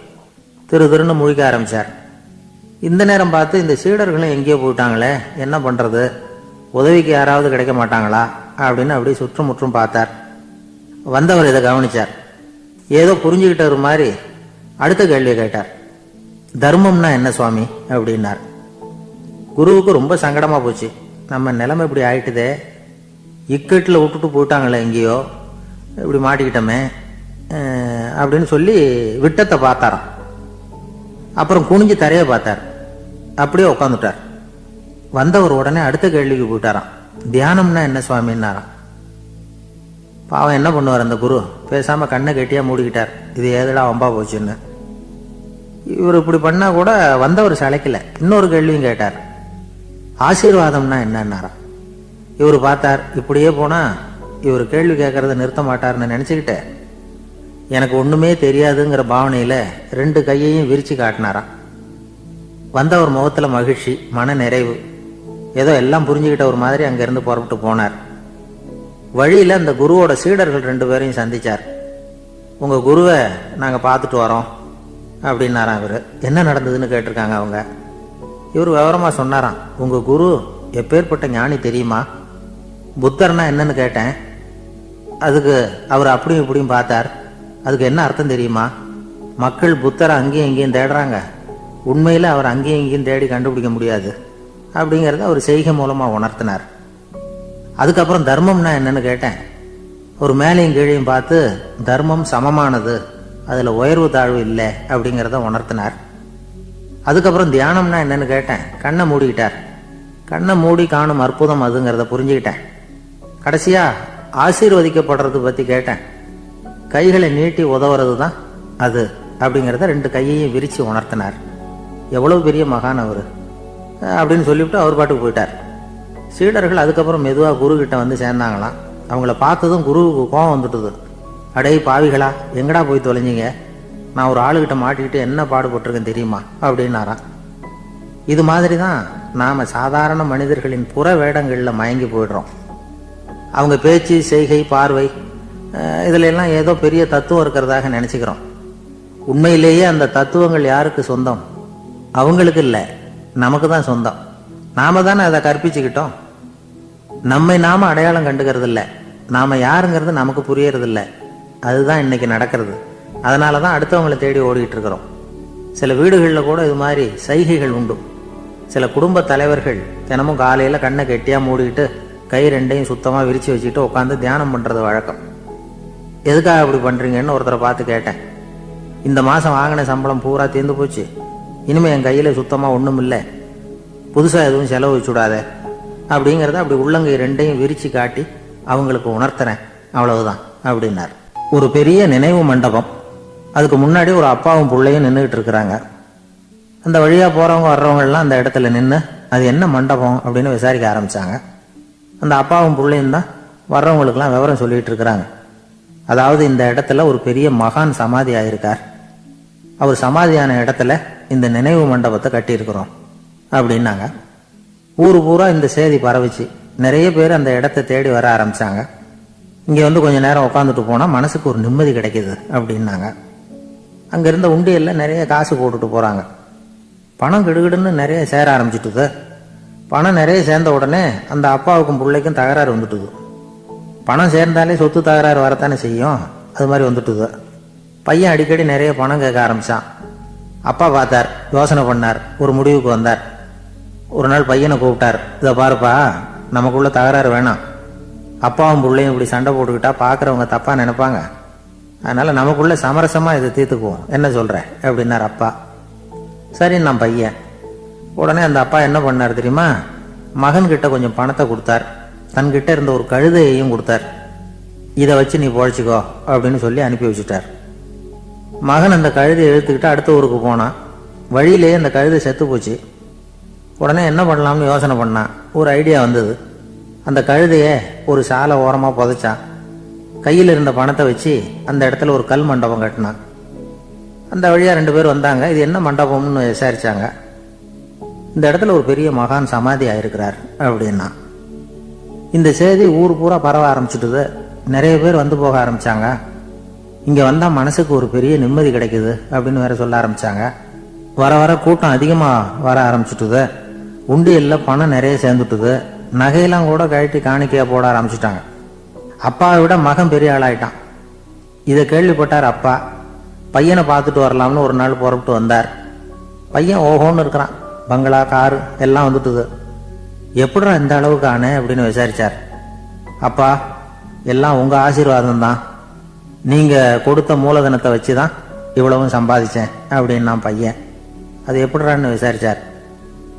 திருன்னு முழிக்க ஆரம்பிச்சார். இந்த நேரம் பார்த்து இந்த சீடர்களும் எங்கேயோ போயிட்டாங்களே, என்ன பண்றது, உதவிக்கு யாராவது கிடைக்க மாட்டாங்களா அப்படின்னு அப்படி சுற்றுமுற்றும் பார்த்தார். வந்தவர் இதை கவனிச்சார். ஏதோ புரிஞ்சுக்கிட்டவர் மாதிரி அடுத்த கேள்வியை கேட்டார். தர்மம்னா என்ன சுவாமி அப்படின்னார். குருவுக்கு ரொம்ப சங்கடமா போச்சு. நம்ம நிலைமை இப்படி ஆயிட்டுதே, இக்கட்டில் விட்டுட்டு போயிட்டாங்களே, எங்கேயோ இப்படி மாட்டிக்கிட்டோமே அப்படின்னு சொல்லி விட்டத்தை பார்த்தாராம். அப்புறம் குனிஞ்சு தரைய பார்த்தார். அப்படியே உட்காந்துட்டார். வந்தவர் உடனே அடுத்த கேள்விக்கு போயிட்டாராம். தியானம்னா என்ன சுவாமின்னாராம். பாவம் என்ன பண்ணுவார் அந்த குரு, பேசாம கண்ணை கெட்டியா மூடிக்கிட்டார். இது ஏதடா வம்பா போச்சுன்னு. இவர் இப்படி பண்ணா கூட வந்தவர் சளைக்கல. இன்னொரு கேள்வியும் கேட்டார். ஆசீர்வாதம்னா என்னன்னாராம். இவர் பார்த்தார், இப்படியே போனா இவர் கேள்வி கேட்கறத நிறுத்த மாட்டாருன்னு நினச்சிக்கிட்டு எனக்கு ஒன்றுமே தெரியாதுங்கிற பாவனையில் 2 கையையும் விரித்து காட்டினாராம். வந்தவர் முகத்தில் மகிழ்ச்சி, மன நிறைவு, ஏதோ எல்லாம் புரிஞ்சுக்கிட்ட ஒரு மாதிரி அங்கேருந்து புறப்பட்டு போனார். வழியில் அந்த குருவோட சீடர்கள் 2 பேரையும் சந்திச்சார். உங்கள் குருவை நாங்கள் பார்த்துட்டு வரோம் அப்படின்னாராம். இவர் என்ன நடந்ததுன்னு கேட்டிருக்காங்க அவங்க. இவர் விவரமாக சொன்னாராம். உங்கள் குரு எப்பேற்பட்ட ஞானி தெரியுமா? புத்தர்னா என்னன்னு கேட்டேன். அதுக்கு அவர் அப்படியும் இப்படியும் பார்த்தார். அதுக்கு என்ன அர்த்தம் தெரியுமா? மக்கள் புத்தரை அங்கேயும் இங்கேயும் தேடுறாங்க, உண்மையில் அவர் அங்கேயும் இங்கேயும் தேடி கண்டுபிடிக்க முடியாது அப்படிங்கிறத அவர் செய்கை மூலமாக உணர்த்தினார். அதுக்கப்புறம் தர்மம்னா என்னன்னு கேட்டேன். ஒரு மேலையும் கீழையும் பார்த்து தர்மம் சமமானது, அதில் உயர்வு தாழ்வு இல்லை அப்படிங்கிறத உணர்த்தினார். அதுக்கப்புறம் தியானம்னா என்னன்னு கேட்டேன். கண்ணை மூடிக்கிட்டார். கண்ணை மூடி காணும் அற்புதம் அதுங்கிறத புரிஞ்சுக்கிட்டேன். கடைசியாக ஆசீர்வதிக்கப்படுறது பற்றி கேட்டேன். கைகளை நீட்டி உதவுறது தான் அது அப்படிங்கிறத 2 கையையும் விரித்து உணர்த்தினார். எவ்வளோ பெரிய மகான் அவர் அப்படின்னு சொல்லிவிட்டு அவர் பாட்டுக்கு போயிட்டார். சீடர்கள் அதுக்கப்புறம் மெதுவாக குருக்கிட்ட வந்து சேர்ந்தாங்களாம். அவங்கள பார்த்ததும் குருவுக்கு கோபம் வந்துட்டுது. அடே பாவிகளா, எங்கடா போய் தொலைஞ்சிங்க? நான் ஒரு ஆளுகிட்ட மாட்டிக்கிட்டு என்ன பாடுபட்டிருக்கேன் தெரியுமா அப்படின்னாராம். இது மாதிரி தான் நாம் சாதாரண மனிதர்களின் புற வேடங்களில் மயங்கி போயிடுறோம். அவங்க பேச்சு, செய்கை, பார்வை இதிலெல்லாம் ஏதோ பெரிய தத்துவம் இருக்கிறதாக நினச்சிக்கிறோம். உண்மையிலேயே அந்த தத்துவங்கள் யாருக்கு சொந்தம்? அவங்களுக்கு இல்லை, நமக்கு தான் சொந்தம். நாம தானே அதை கற்பிச்சுக்கிட்டோம். நம்மை நாம அடையாளம் கண்டுக்கிறது இல்லை, நாம யாருங்கிறது நமக்கு புரியறதில்லை. அதுதான் இன்னைக்கு நடக்கிறது. அதனால தான் அடுத்தவங்களை தேடி ஓடிட்டு இருக்கிறோம். சில வீடுகளில் கூட இது மாதிரி சைகைகள் உண்டு. சில குடும்ப தலைவர்கள் தினமும் காலையில் கண்ணை கெட்டியாக மூடிக்கிட்டு கை 2யும் சுத்தமாக விரித்து வச்சுக்கிட்டு உட்காந்து தியானம் பண்ணுறது வழக்கம். எதுக்காக அப்படி பண்ணுறீங்கன்னு ஒருத்தரை பார்த்து கேட்டேன். இந்த மாதம் வாங்கின சம்பளம் பூரா தீர்ந்து போச்சு, இனிமேல் என் கையில் சுத்தமாக ஒன்றும் இல்லை, புதுசாக எதுவும் செலவு வச்சுடாத அப்படிங்கிறத அப்படி உள்ளங்கை 2யும் விரித்து காட்டி அவங்களுக்கு உணர்த்துறேன், அவ்வளவுதான் அப்படின்னார். ஒரு பெரிய நினைவு மண்டபம். அதுக்கு முன்னாடி ஒரு அப்பாவும் பிள்ளையும் நின்றுக்கிட்டு இருக்கிறாங்க. அந்த வழியாக போகிறவங்க வர்றவங்கெல்லாம் அந்த இடத்துல நின்று அது என்ன மண்டபம் அப்படின்னு விசாரிக்க ஆரம்பித்தாங்க. அந்த அப்பாவும் பிள்ளையும் தான் வர்றவங்களுக்கெல்லாம் விவரம் சொல்லிகிட்டு இருக்கிறாங்க. அதாவது இந்த இடத்துல ஒரு பெரிய மகான் சமாதி ஆயிருக்கார், அவர் சமாதியான இடத்துல இந்த நினைவு மண்டபத்தை கட்டியிருக்கிறோம் அப்படின்னாங்க. ஊர் பூரா இந்த செய்தி பரவிச்சு. நிறைய பேர் அந்த இடத்த தேடி வர ஆரம்பித்தாங்க. இங்கே வந்து கொஞ்சம் நேரம் உட்காந்துட்டு போனால் மனசுக்கு ஒரு நிம்மதி கிடைக்கிது அப்படின்னாங்க. அங்கே இருந்த உண்டியலில் நிறைய காசு போட்டுட்டு போகிறாங்க. பணம் கிடுகிடுன்னு நிறைய சேர ஆரம்பிச்சுட்டுது. பணம் நிறைய சேர்ந்த உடனே அந்த அப்பாவுக்கும் பிள்ளைக்கும் தகராறு வந்துட்டுது. பணம் சேர்ந்தாலே சொத்து தகராறு வரத்தானே செய்யும், அது மாதிரி வந்துட்டுது. பையன் அடிக்கடி நிறைய பணம் கேட்க ஆரம்பித்தான். அப்பா பார்த்தார், யோசனை பண்ணார், ஒரு முடிவுக்கு வந்தார். ஒரு நாள் பையனை கூப்பிட்டார். இதை பாருப்பா, நமக்குள்ள தகராறு வேணாம். அப்பாவும் பிள்ளையும் இப்படி சண்டை போட்டுக்கிட்டா பார்க்குறவங்க தப்பாக நினைப்பாங்க. அதனால் நமக்குள்ள சமரசமாக இதை தீர்த்துக்குவோம், என்ன சொல்கிற அப்படின்னார் அப்பா. சரின்னு நான் பையன். உடனே அந்த அப்பா என்ன பண்ணார் தெரியுமா? மகன்கிட்ட கொஞ்சம் பணத்தை கொடுத்தார். தன்கிட்ட இருந்த ஒரு கழுதையையும் கொடுத்தார். இதை வச்சு நீ பொழைச்சிக்கோ அப்படின்னு சொல்லி அனுப்பி வச்சுட்டார். மகன் அந்த கழுதையை இழுத்துக்கிட்டு அடுத்த ஊருக்கு போனான். வழியிலேயே அந்த கழுதை செத்து போச்சு. உடனே என்ன பண்ணலாம்னு யோசனை பண்ணான். ஒரு ஐடியா வந்தது. அந்த கழுதையை ஒரு சாலை ஓரமாக புதைச்சான். கையில் இருந்த பணத்தை வச்சு அந்த இடத்துல ஒரு கல் மண்டபம் கட்டினான். அந்த வழியாக 2 பேர் வந்தாங்க. இது என்ன மண்டபம்னு விசாரிச்சாங்க. இந்த இடத்துல ஒரு பெரிய மகான் சமாதி ஆயிருக்கிறார் அப்படின்னா. இந்த செய்தி ஊர் பூரா பரவ ஆரம்பிச்சுட்டுது. நிறைய பேர் வந்து போக ஆரம்பித்தாங்க. இங்கே வந்தால் மனசுக்கு ஒரு பெரிய நிம்மதி கிடைக்குது அப்படின்னு வேற சொல்ல ஆரம்பித்தாங்க. வர வர கூட்டம் அதிகமாக வர ஆரம்பிச்சுட்டுது. உண்டியலில் பணம் நிறைய சேர்ந்துட்டுது. நகையெல்லாம் கூட கழட்டி காணிக்கையாக போட ஆரம்பிச்சுட்டாங்க. அப்பாவை விட மகன் பெரிய ஆளாயிட்டான். இதை கேள்விப்பட்டார் அப்பா. பையனை பார்த்துட்டு வரலாம்னு ஒரு நாள் புறப்பட்டு வந்தார். பையன் ஓஹோன்னு இருக்கிறான். பங்களா, காரு எல்லாம் வந்துட்டுது. எப்படிடா இந்த அளவுக்கு ஆனே அப்படின்னு விசாரிச்சார். அப்பா, எல்லாம் உங்கள் ஆசீர்வாதம் தான். நீங்கள் கொடுத்த மூலதனத்தை வச்சு தான் இவ்வளவும் சம்பாதிச்சேன் அப்படின்னு நான் பையன். அது எப்படிறான்னு விசாரிச்சார்.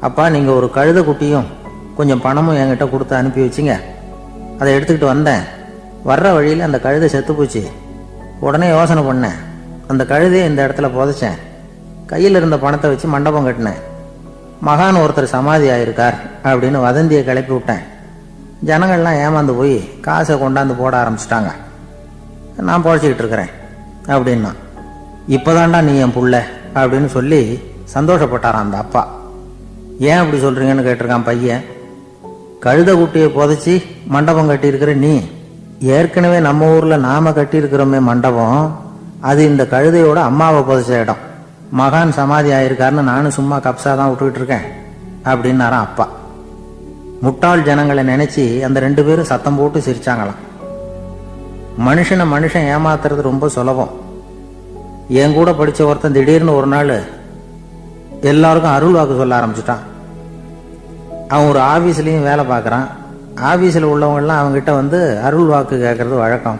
அப்பா, நீங்கள் ஒரு கழுத குட்டியும் கொஞ்சம் பணமும் என்கிட்ட கொடுத்து அனுப்பி வச்சிங்க. அதை எடுத்துக்கிட்டு வந்தேன். வர்ற வழியில் அந்த கழுதை செத்து போச்சு. உடனே யோசனை பண்ணேன். அந்த கழுதையை இந்த இடத்துல புதைச்சேன். கையில் இருந்த பணத்தை வச்சு மண்டபம் கட்டினேன். மகான் ஒருத்தர் சமாதி ஆயிருக்கார் அப்படின்னு வதந்தியை கிளப்பி விட்டேன். ஜனங்கள்லாம் ஏமாந்து போய் காசை கொண்டாந்து போட ஆரம்பிச்சிட்டாங்க. நான் பொழைச்சிக்கிட்டு இருக்கிறேன் அப்படின்னா, இப்போதான்டா நீ என் புள்ள அப்படின்னு சொல்லி சந்தோஷப்பட்டாரான் அந்த அப்பா. ஏன் அப்படி சொல்கிறீங்கன்னு கேட்டிருக்கான் பையன். கழுத குட்டியை புதைச்சி மண்டபம் கட்டியிருக்கிற நீ, ஏற்கனவே நம்ம ஊரில் நாம் கட்டியிருக்கிறோமே மண்டபம், அது இந்த கழுதையோட அம்மாவை புதைச்ச இடம். மகான் சமாதி ஆயிருக்காருன்னு நானும் சும்மா கப்ஸா தான் விட்டுக்கிட்டு இருக்கேன் அப்படின்னாரான் அப்பா. முட்டாள் ஜனங்களை நினைச்சு அந்த 2 பேரும் சத்தம் போட்டு சிரிச்சாங்களாம். மனுஷன் ஏமாத்துறது ரொம்ப சுலபம். என் கூட படிச்ச ஒருத்தன் திடீர்னு ஒரு நாள் எல்லாருக்கும் அருள் வாக்கு சொல்ல ஆரம்பிச்சுட்டான். அவன் ஒரு ஆபீஸ்லயும் வேலை பார்க்கறான். ஆபீஸில் உள்ளவங்கெல்லாம் அவங்ககிட்ட வந்து அருள் வாக்கு கேட்கறது வழக்கம்.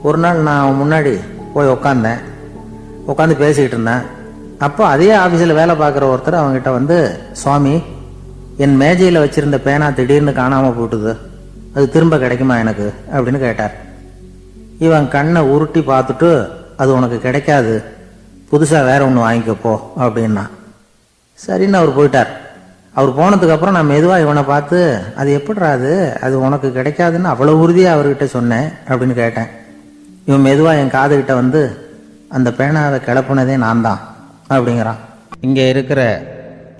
ஒரு நாள் நான் அவன் முன்னாடி போய் உட்காந்து பேசிக்கிட்டு இருந்தேன். அப்போ அதே ஆபீஸில் வேலை பார்க்குற ஒருத்தர் அவங்ககிட்ட வந்து, சுவாமி, என் மேஜையில் வச்சிருந்த பேனா திடீர்னு காணாமல் போட்டுது, அது திரும்ப கிடைக்குமா எனக்கு அப்படின்னு கேட்டார். இவன் கண்ணை உருட்டி பார்த்துட்டு, அது உனக்கு கிடைக்காது, புதுசாக வேற ஒன்று வாங்கிக்கப்போ அப்படின்னா. சரின்னு அவர் போயிட்டார். அவர் போனதுக்கப்புறம் நான் மெதுவாக இவனை பார்த்து, அது எப்படிடா அது உனக்கு கிடைக்காதுன்னு அவ்வளோ உறுதியாக அவர்கிட்ட சொன்னேன் அப்படின்னு கேட்டேன். இவன் மெதுவாக என் காதுகிட்ட வந்து, அந்த பேனாவை கிளப்புனதே நான் தான் அப்படிங்கிறான். இங்கே இருக்கிற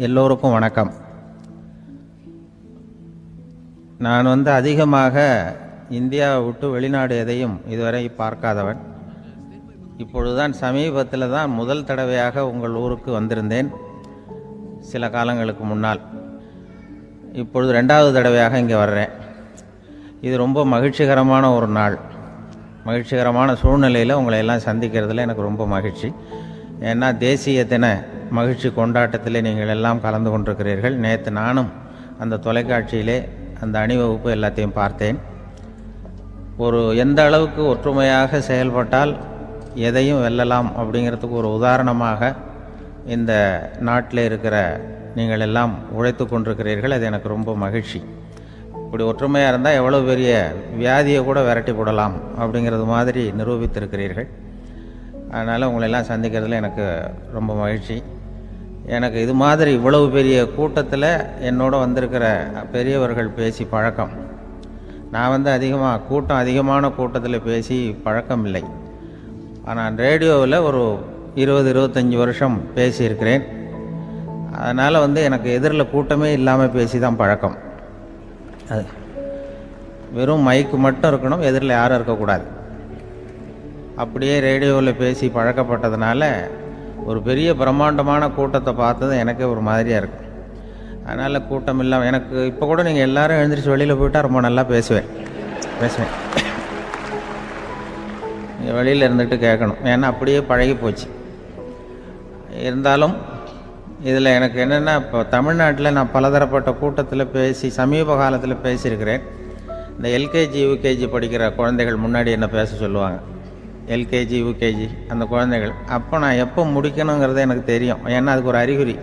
எல்லோருக்கும் வணக்கம். நான் அதிகமாக இந்தியாவை விட்டு வெளிநாடு எதையும் இதுவரை பார்க்காதவன். இப்பொழுதுதான் சமீபத்தில் தான் முதல் தடவையாக உங்கள் ஊருக்கு வந்திருந்தேன், சில காலங்களுக்கு முன்னால். இப்பொழுது 2வது தடவையாக இங்கே வர்றேன். இது ரொம்ப மகிழ்ச்சிகரமான ஒரு நாள். மகிழ்ச்சிகரமான சூழ்நிலையில் உங்களை எல்லாம் சந்திக்கிறதுல எனக்கு ரொம்ப மகிழ்ச்சி. ஏன்னா தேசிய தின மகிழ்ச்சி கொண்டாட்டத்தில் நீங்கள் எல்லாம் கலந்து கொண்டிருக்கிறீர்கள். நேற்று நானும் அந்த தொலைக்காட்சியிலே அந்த அணிவகுப்பு எல்லாத்தையும் பார்த்தேன். எந்த அளவுக்கு ஒற்றுமையாக செயல்பட்டால் எதையும் வெல்லலாம் அப்படிங்கிறதுக்கு ஒரு உதாரணமாக இந்த நாட்டில் இருக்கிற நீங்கள் எல்லாம் உழைத்து கொண்டிருக்கிறீர்கள். அது எனக்கு ரொம்ப மகிழ்ச்சி. இப்படி ஒற்றுமையாக இருந்தால் எவ்வளோ பெரிய வியாதியை கூட விரட்டி போடலாம் அப்படிங்கிறது மாதிரி நிரூபித்திருக்கிறீர்கள். அதனால் உங்களெல்லாம் சந்திக்கிறதுல எனக்கு ரொம்ப மகிழ்ச்சி. எனக்கு இது மாதிரி இவ்வளவு பெரிய கூட்டத்தில் என்னோட வந்திருக்கிற பெரியவர்கள் பேசி பழக்கம். நான் அதிகமான கூட்டத்தில் பேசி பழக்கம் இல்லை. ஆனால் ரேடியோவில் ஒரு 20-25 வருஷம் பேசியிருக்கிறேன். அதனால் எனக்கு எதிரில் கூட்டமே இல்லாமல் பேசி தான் பழக்கம். அது வெறும் மைக்கு மட்டும் இருக்கணும், எதிரில் யாரும் இருக்கக்கூடாது. அப்படியே ரேடியோவில் பேசி பழக்கப்பட்டதுனால ஒரு பெரிய பிரம்மாண்டமான கூட்டத்தை பார்த்தது எனக்கே ஒரு மாதிரியாக இருக்கும். அதனால் கூட்டம் இல்லாமல் எனக்கு இப்போ கூட நீங்கள் எல்லோரும் எழுந்திரிச்சு வெளியில் போயிட்டால் ரொம்ப நல்லா பேசுவேன். நீங்கள் வெளியில் இருந்துட்டு கேட்கணும், ஏன்னா அப்படியே பழகி போச்சு. இருந்தாலும் இதில் எனக்கு என்னென்னா, இப்போ தமிழ்நாட்டில் நான் பலதரப்பட்ட கூட்டத்தில் பேசி சமீப காலத்தில் பேசியிருக்கிறேன். இந்த எல்கேஜி யூகேஜி படிக்கிற குழந்தைகள் முன்னாடி என்ன பேச சொல்லுவாங்க, எல்கேஜி யூகேஜி அந்த குழந்தைகள். அப்போ நான் எப்போ முடிக்கணுங்கிறது எனக்கு தெரியும். ஏன்னா அதுக்கு ஒரு அறிகுறி.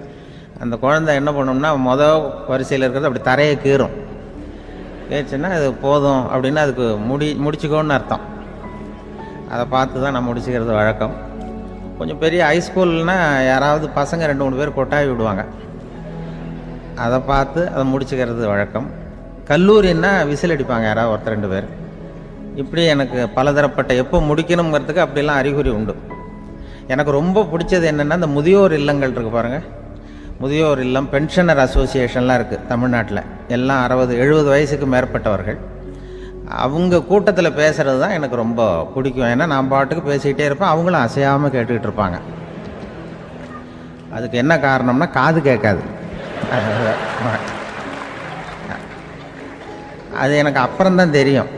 அந்த குழந்தை என்ன பண்ணோம்னா மொதல் வரிசையில் இருக்கிறது அப்படி தரையை கீறும். கேச்சுன்னா அது போதும் அப்படின்னு அதுக்கு முடிச்சுக்கோன்னு அர்த்தம். அதை பார்த்து தான் நான் முடிச்சுக்கிறது வழக்கம். கொஞ்சம் பெரிய ஹைஸ்கூல்னால் யாராவது பசங்க 2-3 பேர் கொட்டாவி விடுவாங்க, அதை பார்த்து அதை முடிச்சுக்கிறது வழக்கம். கல்லூரின்னா விசில் அடிப்பாங்க யாராவது 1-2 பேர். இப்படி எனக்கு பலதரப்பட்ட எப்போ முடிக்கணுங்கிறதுக்கு அப்படிலாம் அறிகுறி உண்டு. எனக்கு ரொம்ப பிடிச்சது என்னென்னா, இந்த முதியோர் இல்லங்கள் இருக்குது பாருங்கள். முதியோர் இல்லம், பென்ஷனர் அசோசியேஷன்லாம் இருக்குது தமிழ்நாட்டில். எல்லாம் 60-70 வயசுக்கு மேற்பட்டவர்கள். அவங்க கூட்டத்தில் பேசுகிறது தான் எனக்கு ரொம்ப பிடிக்கும். ஏன்னா நான் பாட்டுக்கு பேசிக்கிட்டே இருப்பேன், அவங்களும் அசையாமல் கேட்டுக்கிட்டு இருப்பாங்க. அதுக்கு என்ன காரணம்னா காது கேட்காது. அது எனக்கு அப்புறம்தான் தெரியும்.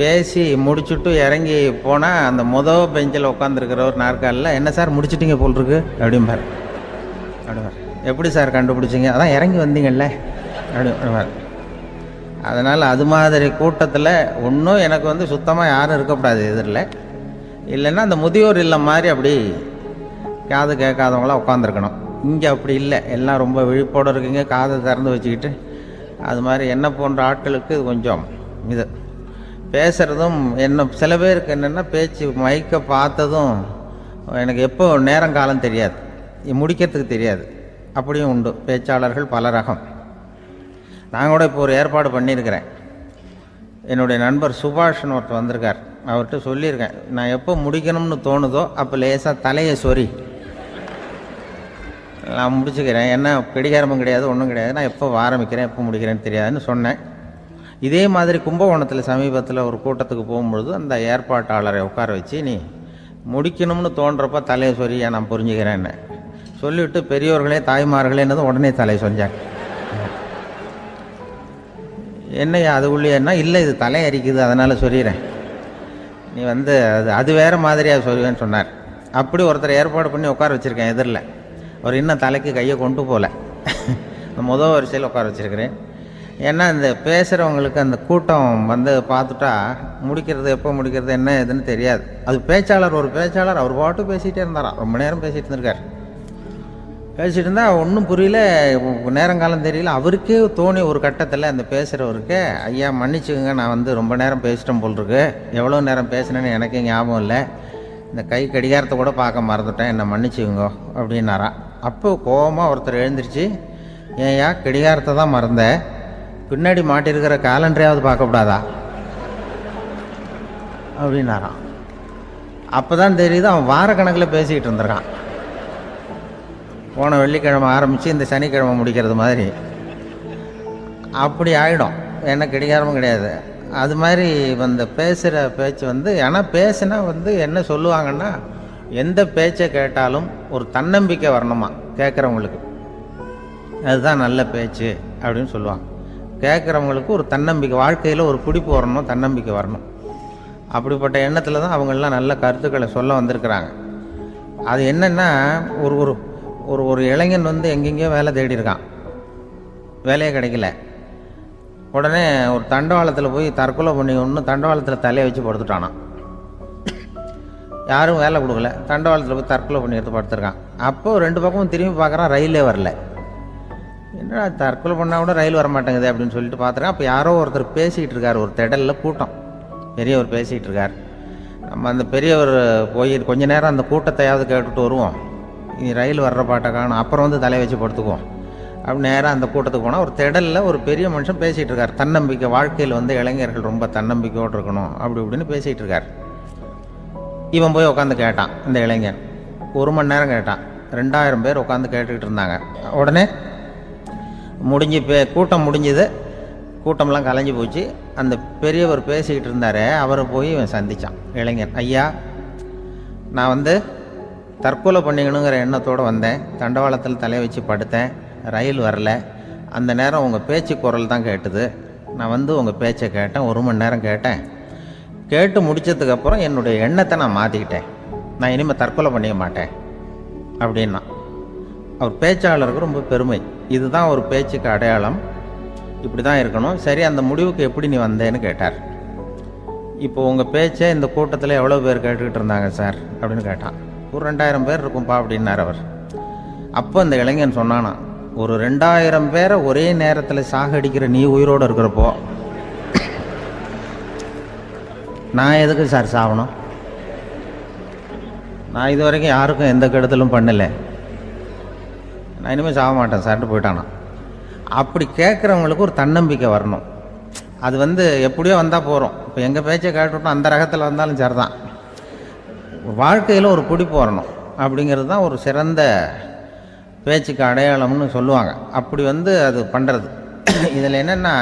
பேசி முடிச்சுட்டு இறங்கி போனால் அந்த மொதல் பெஞ்சில் உட்காந்துருக்கிற ஒரு நாற்காலில், என்ன சார் முடிச்சிட்டிங்க போல் இருக்கு அப்படிம்பார். எப்படி சார் கண்டுபிடிச்சிங்க? அதான் இறங்கி வந்தீங்கல்ல அப்படிம்பார். அதனால் அது மாதிரி கூட்டத்தில் ஒன்றும் எனக்கு சுத்தமாக யாரும் இருக்கக்கூடாது எதிரில். இல்லைன்னா அந்த முதியோர் இல்லம் மாதிரி அப்படி காது கேட்காதவங்களாம் உட்காந்துருக்கணும். இங்கே அப்படி இல்லை, எல்லாம் ரொம்ப விழிப்போடு இருக்குங்க, காதை திறந்து வச்சுக்கிட்டு. அது மாதிரி என்ன போன்ற ஆட்களுக்கு இது கொஞ்சம் இது பேசுகிறதும் சில பேருக்கு என்னென்னா, பேச்சு மைக்கை பார்த்ததும் எனக்கு எப்போ நேரம் காலம் தெரியாது, முடிக்கிறதுக்கு தெரியாது. அப்படியும் உண்டு பேச்சாளர்கள் பல ரகம். நான் கூட இப்போ ஒரு ஏற்பாடு பண்ணியிருக்கிறேன். என்னுடைய நண்பர் சுபாஷ்னு ஒருத்தர் வந்திருக்கார். அவர்கிட்ட சொல்லியிருக்கேன், நான் எப்போ முடிக்கணும்னு தோணுதோ அப்போ லேசாக தலையை சொறி நான் முடிச்சுக்கிறேன். என்ன கடிகாரமும் கிடையாது, ஒன்றும் கிடையாது. நான் எப்போ ஆரம்பிக்கிறேன் எப்போ முடிக்கிறேன்னு தெரியாதுன்னு சொன்னேன். இதே மாதிரி கும்பகோணத்தில் சமீபத்தில் ஒரு கூட்டத்துக்கு போகும்பொழுது அந்த ஏற்பாட்டாளரை உட்கார வச்சு, நீ முடிக்கணும்னு தோன்றப்ப தலையை சொரியா நான் புரிஞ்சுக்கிறேன்னு சொல்லிவிட்டு, பெரியோர்களே தாய்மார்களேன்னதும் உடனே தலையை சொரிஞ்சாங்க. என்னையா அதுக்குள்ளே என்ன இல்லை, இது தலை அரிக்குது அதனால் சொரிகிறேன், நீ அது வேறு மாதிரியாக சொரிவேன்னு சொன்னார். அப்படி ஒருத்தர் ஏற்பாடு பண்ணி உட்கார வச்சுருக்கேன் எதிரில். அவர் இன்னும் தலைக்கு கையை கொண்டு போகல, முதல் வரிசையில் உட்கார வச்சுருக்கிறேன். ஏன்னா இந்த பேசுகிறவங்களுக்கு அந்த கூட்டம் பார்த்துட்டா முடிக்கிறது எப்போ முடிக்கிறது என்ன எதுன்னு தெரியாது. அது பேச்சாளர், ஒரு பேச்சாளர் அவர் பாட்டு பேசிகிட்டே இருந்தாராம், ரொம்ப நேரம் பேசிகிட்டு இருந்திருக்கார். பேசிகிட்டு இருந்தால் ஒன்றும் புரியல, நேரங்காலம் தெரியல. அவருக்கே தோணி ஒரு கட்டத்தில் அந்த பேசுகிறவருக்கு, ஐயா மன்னிச்சுக்கோங்க, நான் ரொம்ப நேரம் பேசிட்டேன் போல் இருக்கு, எவ்வளோ நேரம் பேசினேன்னு எனக்கே ஞாபகம் இல்லை, இந்த கை கடிகாரத்தை கூட பார்க்க மறந்துட்டேன், என்னை மன்னிச்சுக்கோங்க அப்படின்னாராம். அப்போ கோபமாக ஒருத்தர் எழுந்திரிச்சு, ஏன்யா கடிகாரத்தை தான் மறந்த, பின்னாடி மாட்டிருக்கிற காலண்டரையாவது பார்க்கக்கூடாதா அப்படின்னாராம். அப்போ தான் தெரியுது அவன் வாரக்கணக்கில் பேசிக்கிட்டு இருந்திருக்கான். போன வெள்ளிக்கிழமை ஆரம்பித்து இந்த சனிக்கிழமை முடிக்கிறது மாதிரி அப்படி ஆகிடும். ஏன்னா கடிகாரமும் கிடையாது. அது மாதிரி பேசுகிற பேச்சு ஆனால் பேசுனா என்ன சொல்லுவாங்கன்னா, எந்த பேச்சை கேட்டாலும் ஒரு தன்னம்பிக்கை வரணுமா கேட்குறவங்களுக்கு, அதுதான் நல்ல பேச்சு அப்படின்னு சொல்லுவாங்க. கேட்குறவங்களுக்கு ஒரு தன்னம்பிக்கை, வாழ்க்கையில் ஒரு பிடிப்பு வரணும், தன்னம்பிக்கை வரணும். அப்படிப்பட்ட எண்ணத்தில் தான் அவங்கெல்லாம் நல்ல கருத்துக்களை சொல்ல வந்திருக்கிறாங்க. அது என்னென்னா, ஒரு ஒரு ஒரு ஒரு இளைஞன் எங்கெங்கேயோ வேலை தேடி இருக்கான், வேலையே கிடைக்கல. உடனே ஒரு தண்டவாளத்தில் போய் தற்கொலை பண்ணி தண்டவாளத்தில் தலையை வச்சு படுத்துட்டானான். யாரும் வேலை கொடுக்கல, தண்டவாளத்தில் போய் தற்கொலை பண்ணி எடுத்து படுத்துருக்கான். அப்போது ரெண்டு பக்கமும் திரும்பி பார்க்குறான், ரயிலே வரல. என்னடா தற்கொலை பண்ணால் கூட ரயில் வர மாட்டேங்குது அப்படின்னு சொல்லிட்டு பார்த்துருக்கேன். அப்போ யாரோ ஒருத்தர் பேசிகிட்டு இருக்கார், ஒரு திடலில் கூட்டம், பெரியவர் பேசிகிட்டு இருக்கார். நம்ம அந்த பெரியவர் போய் கொஞ்ச நேரம் அந்த கூட்டத்தையாவது கேட்டுட்டு வருவோம், நீ ரயில் வர்ற பாட்டை காணும், அப்புறம் தலையை வச்சு படுத்துக்குவோம் அப்படி நேராக அந்த கூட்டத்துக்கு போனால் ஒரு திடலில் ஒரு பெரிய மனுஷன் பேசிகிட்டு இருக்கார். தன்னம்பிக்கை, வாழ்க்கையில் இளைஞர்கள் ரொம்ப தன்னம்பிக்கையோடு இருக்கணும் அப்படி இப்படின்னு பேசிகிட்டு இருக்கார். இவன் போய் உட்காந்து கேட்டான். இந்த இளைஞன் 1 மணி நேரம் கேட்டான். 2000 பேர் உட்காந்து கேட்டுக்கிட்டு இருந்தாங்க. உடனே கூட்டம் முடிஞ்சுது, கூட்டம்லாம் கலைஞ்சி போச்சு. அந்த பெரியவர் பேசிக்கிட்டு இருந்தாரே அவரை போய் இவன் சந்தித்தான். இளைஞன், ஐயா நான் தற்கொலை பண்ணிக்கணுங்கிற எண்ணத்தோடு வந்தேன், தண்டவாளத்தில் தலையை வச்சு படுத்தேன், ரயில் வரல, அந்த நேரம் உங்கள் பேச்சு குரல் தான் கேட்டுது, நான் உங்கள் பேச்சை கேட்டேன், 1 மணி நேரம் கேட்டேன், கேட்டு முடித்ததுக்கப்புறம் என்னுடைய எண்ணத்தை நான் மாற்றிக்கிட்டேன், நான் இனிமேல் தற்கொலை பண்ணிக்க மாட்டேன் அப்படின்னா. அவர் பேச்சாளருக்கு ரொம்ப பெருமை, இதுதான் ஒரு பேச்சுக்கு அடையாளம், இப்படி தான் இருக்கணும். சரி, அந்த முடிவுக்கு எப்படி நீ வந்தேன்னு கேட்டார். இப்போ உங்கள் பேச்சை இந்த கூட்டத்தில் எவ்வளோ பேர் கேட்டுக்கிட்டு இருந்தாங்க சார் அப்படின்னு கேட்டான். ஒரு 2000 பேர் இருக்கும்பா அப்படின்னார் அவர். அப்போ அந்த இளைஞன் சொன்னானா, ஒரு 2000 பேரை ஒரே நேரத்தில் சாகடிக்கிற நீ உயிரோடு இருக்கிறப்போ நான் எதுக்கு சார் சாகணும்? நான் இது வரைக்கும் யாருக்கும் எந்த கெடுதலும் பண்ணலை, நான் இனிமேல் சாக மாட்டேன் சார்ட்டு போயிட்டானா. அப்படி கேட்குறவங்களுக்கு ஒரு தன்னம்பிக்கை வரணும். அது எப்படியோ வந்தால் போகிறோம். இப்போ எங்கள் பேச்சை கேட்டுவிட்டோம், அந்த ரகத்தில் வந்தாலும் சரிதான். வாழ்க்கையில் ஒரு பிடிப்பு வரணும் அப்படிங்கிறது தான் ஒரு சிறந்த பேச்சுக்கு அடையாளம்னு சொல்லுவாங்க. அப்படி அது பண்ணுறது. இதில் என்னென்னா,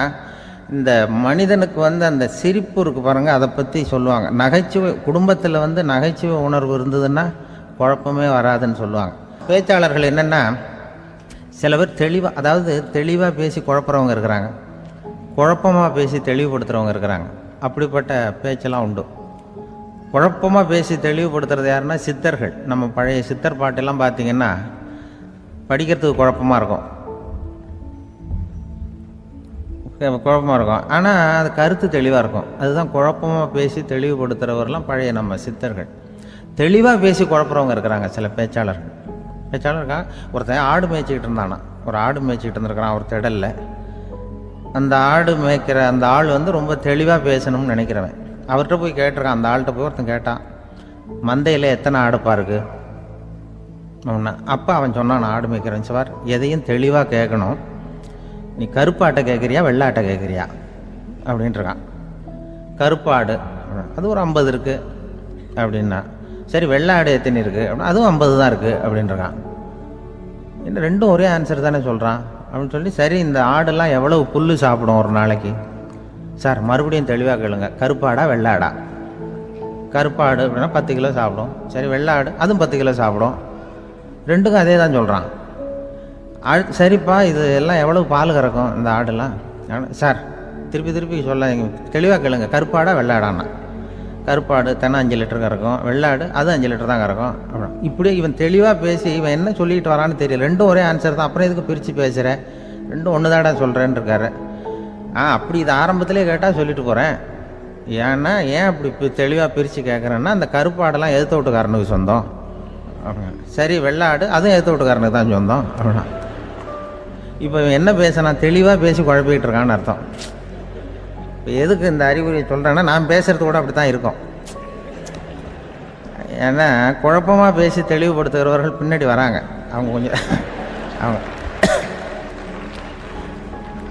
இந்த மனிதனுக்கு அந்த சிரிப்பு இருக்குது பாருங்கள், அதை பற்றி சொல்லுவாங்க. நகைச்சுவை, குடும்பத்தில் நகைச்சுவை உணர்வு இருந்ததுன்னா குழப்பமே வராதுன்னு சொல்லுவாங்க. பேச்சாளர்கள் என்னென்னா, சில பேர் தெளிவாக, அதாவது தெளிவாக பேசி குழப்புறவங்க இருக்கிறாங்க, குழப்பமாக பேசி தெளிவுபடுத்துகிறவங்க இருக்கிறாங்க. அப்படிப்பட்ட பேச்செல்லாம் உண்டு. குழப்பமாக பேசி தெளிவுபடுத்துறது யாருன்னா சித்தர்கள். நம்ம பழைய சித்தர் பாட்டெல்லாம் பார்த்திங்கன்னா படிக்கிறதுக்கு குழப்பமாக இருக்கும், ஆனால் அது கருத்து தெளிவாக இருக்கும். அதுதான் குழப்பமாக பேசி தெளிவுபடுத்துகிறவரெலாம் பழைய நம்ம சித்தர்கள். தெளிவாக பேசி குழப்புறவங்க இருக்கிறாங்க சில பேச்சாளர்கள். பேச்சாளருக்காக ஒருத்தன் ஆடு மேய்ச்சிக்கிட்டு இருந்தானா, ஒரு ஆடு மேய்ச்சிக்கிட்டு இருந்திருக்கிறான் ஒரு திடலில். அந்த ஆடு மேய்க்கிற அந்த ஆள் ரொம்ப தெளிவாக பேசணும்னு நினைக்கிறவன். அவர்கிட்ட போய் கேட்டிருக்கான், அந்த ஆள்கிட்ட போய் ஒருத்தன் கேட்டான், மந்தையில் எத்தனை ஆடுப்பா இருக்கு அப்படின்னா. அப்போ அவன் சொன்னான், நான் ஆடு மேய்க்கிறேன் சார், எதையும் தெளிவாக கேட்கணும், நீ கருப்பாட்டை கேட்குறியா வெள்ளாட்டை கேட்குறியா அப்படின்ட்டுருக்கான். கருப்பாடு அது ஒரு 50 இருக்குது அப்படின்னா, சரி வெள்ளாடு எத்தனை இருக்குது அப்படின்னா அதுவும் 50 தான் இருக்குது அப்படின்ட்டுருக்கான். இன்னும் ரெண்டும் ஒரே ஆன்சர் தானே சொல்கிறான் அப்படின்னு சொல்லி, சரி இந்த ஆடெல்லாம் எவ்வளவு புல் சாப்பிடும் ஒரு நாளைக்கு சார்? மறுபடியும் தெளிவாக கேளுங்க, கருப்பாடா வெள்ளாடா? கருப்பாடு அப்படின்னா 10 கிலோ சாப்பிடும். சரி வெள்ளாடு அதுவும் 10 கிலோ சாப்பிடும். ரெண்டுக்கும் அதே தான் சொல்கிறான். சரிப்பா இது எல்லாம் எவ்வளவு பால் கறக்கும் இந்த ஆடெல்லாம்? சார் திருப்பி சொல்ல தெளிவாக கேளுங்க, கருப்பாடா வெள்ளாடான்னா? கருப்பாடு தினம் 5 லிட்டர் கறக்கும், வெள்ளாடு அது 5 லிட்டர் தான் கறக்கும். அப்புறம் இப்படியே இவன் தெளிவாக பேசி இவன் என்ன சொல்லிட்டு வரான்னு தெரியல. ரெண்டும் ஒரே ஆன்சர் தான், அப்புறம் எதுக்கு பிரித்து பேசுகிறேன், ரெண்டும் ஒன்று தாடா சொல்கிறேன்னு இருக்காரு. அப்படி இது ஆரம்பத்திலே கேட்டால் சொல்லிட்டு போகிறேன். ஏன்னா ஏன் அப்படி தெளிவாக பிரித்து கேட்குறேன்னா, அந்த கருப்பாடெல்லாம் எதிர்த்த வீட்டுக்காரனுக்கு சொந்தம் அப்படின்னா, சரி வெள்ளாடு அதுவும் எதிர்த்த வீட்டுக்காரனுக்கு தான் சொந்தம் அப்படின்னா. இப்போ என்ன பேச நான் தெளிவாக பேசி குழப்பிக்கிட்டு இருக்கான்னு அர்த்தம். இப்போ எதுக்கு இந்த அறிகுறியை சொல்கிறேன்னா, நான் பேசுகிறது கூட அப்படி தான் இருக்கும். ஏன்னா குழப்பமாக பேசி தெளிவுபடுத்துகிறவர்கள் பின்னாடி வராங்க, அவங்க கொஞ்சம் அவங்க.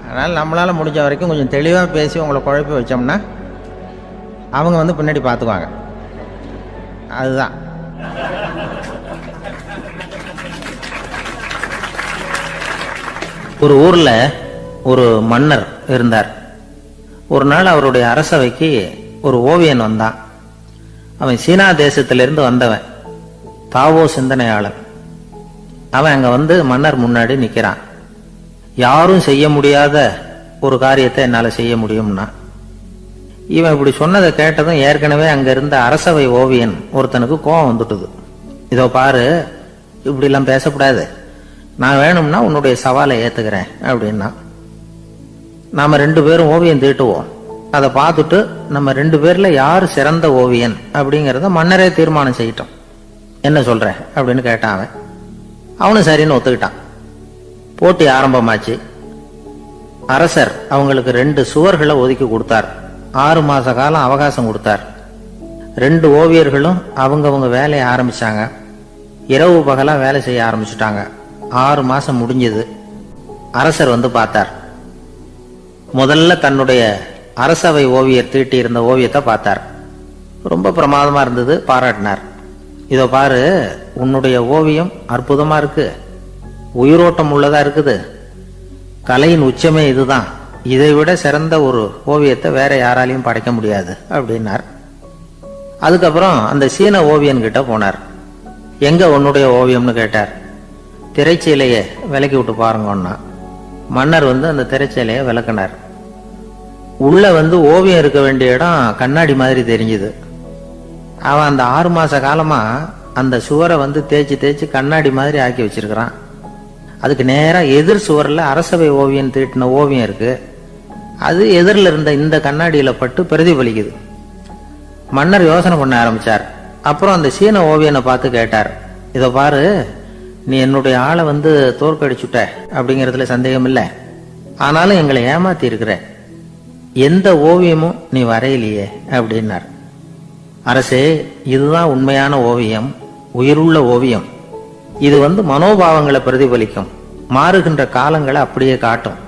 அதனால் நம்மளால் முடிஞ்ச வரைக்கும் கொஞ்சம் தெளிவாக பேசி உங்களை குழப்பி வச்சோம்னா அவங்க வந்து பின்னாடி பார்த்துக்குவாங்க. அதுதான். ஒரு ஊர்ல ஒரு மன்னர் இருந்தார். ஒரு நாள் அவருடைய அரசவைக்கு ஒரு ஓவியன் வந்தான். அவன் சீனா தேசத்திலிருந்து வந்தவன், தாவோ சிந்தனையாளன். அவன் அங்க வந்து மன்னர் முன்னாடி நிக்கிறான். யாரும் செய்ய முடியாத ஒரு காரியத்தை என்னால செய்ய முடியும்னா. இவன் இப்படி சொன்னதை கேட்டதும் ஏற்கனவே அங்க இருந்த அரசவை ஓவியன் ஒருத்தனுக்கு கோபம் வந்துட்டுது. இதோ பாரு, இப்படி எல்லாம் பேசக்கூடாது, நான் வேணும்னா உன்னுடைய சவாலை ஏத்துக்கிறேன் அப்படின்னா. நாம 2 பேரும் ஓவியம் தீட்டுவோம், அதை பார்த்துட்டு நம்ம 2 பேர்ல யார் சிறந்த ஓவியன் அப்படிங்கிறத மன்னரே தீர்மானம் செய்யட்டும், என்ன சொல்ற அப்படின்னு கேட்டான் அவன். அவனும் சரின்னு ஒத்துக்கிட்டான். போட்டி ஆரம்பமாச்சு. அரசர் அவங்களுக்கு 2 சுவர்களை ஒதுக்கி கொடுத்தார். 6 மாச காலம் அவகாசம் கொடுத்தார். 2 ஓவியர்களும் அவங்கவங்க வேலையை ஆரம்பிச்சாங்க. இரவு பகலா வேலை செய்ய ஆரம்பிச்சுட்டாங்க. 6 மாசம் முடிஞ்சது. அரசர் வந்து பார்த்தார். முதல்ல தன்னுடைய அரசவை ஓவியர் தீட்டி இருந்த ஓவியத்தை பார்த்தார். ரொம்ப பிரமாதமா இருந்தது, பாராட்டினார். இதோ பாரு, உன்னுடைய ஓவியம் அற்புதமா இருக்கு, உயிரோட்டம் உள்ளதா இருக்குது, கலையின் உச்சமே இதுதான், இதை விட சிறந்த ஒரு ஓவியத்தை வேற யாராலையும் படைக்க முடியாது அப்படின்னார். அதுக்கப்புறம் அந்த சீன ஓவியன் கிட்ட போனார். எங்க உன்னுடைய ஓவியம்னு கேட்டார். திரைச்சீலையை விலக்கி விட்டு பாருங்கன்னா. மன்னர் வந்து அந்த திரைச்சீலையை விளக்குனார். உள்ள வந்து ஓவியம் இருக்க வேண்டிய இடம் கண்ணாடி மாதிரி தெரிஞ்சுது. அவன் அந்த 6 மாச காலமா அந்த சுவரை வந்து தேய்ச்சி கண்ணாடி மாதிரி ஆக்கி வச்சிருக்கிறான். அதுக்கு நேரா எதிர் சுவரில் அரசவை ஓவியன் தீட்டின ஓவியம் இருக்கு. அது எதிரில் இருந்த இந்த கண்ணாடியில பட்டு பிரதிபலிக்குது. மன்னர் யோசனை பண்ண ஆரம்பிச்சார். அப்புறம் அந்த சீன ஓவியனை பார்த்து கேட்டார், இதை பாரு, நீ என்னுடைய ஆளை வந்து தோற்கடிச்சுட்ட அப்படிங்கிறதுல சந்தேகம் இல்லை, ஆனாலும் எங்களை ஏமாத்தி இருக்கிற, எந்த ஓவியமும் நீ வரையிலையே அப்படின்னார். அரசே, இதுதான் உண்மையான ஓவியம், உயிருள்ள ஓவியம். இது வந்து மனோபாவங்களை பிரதிபலிக்கும், மாறுகின்ற காலங்களை அப்படியே காட்டும்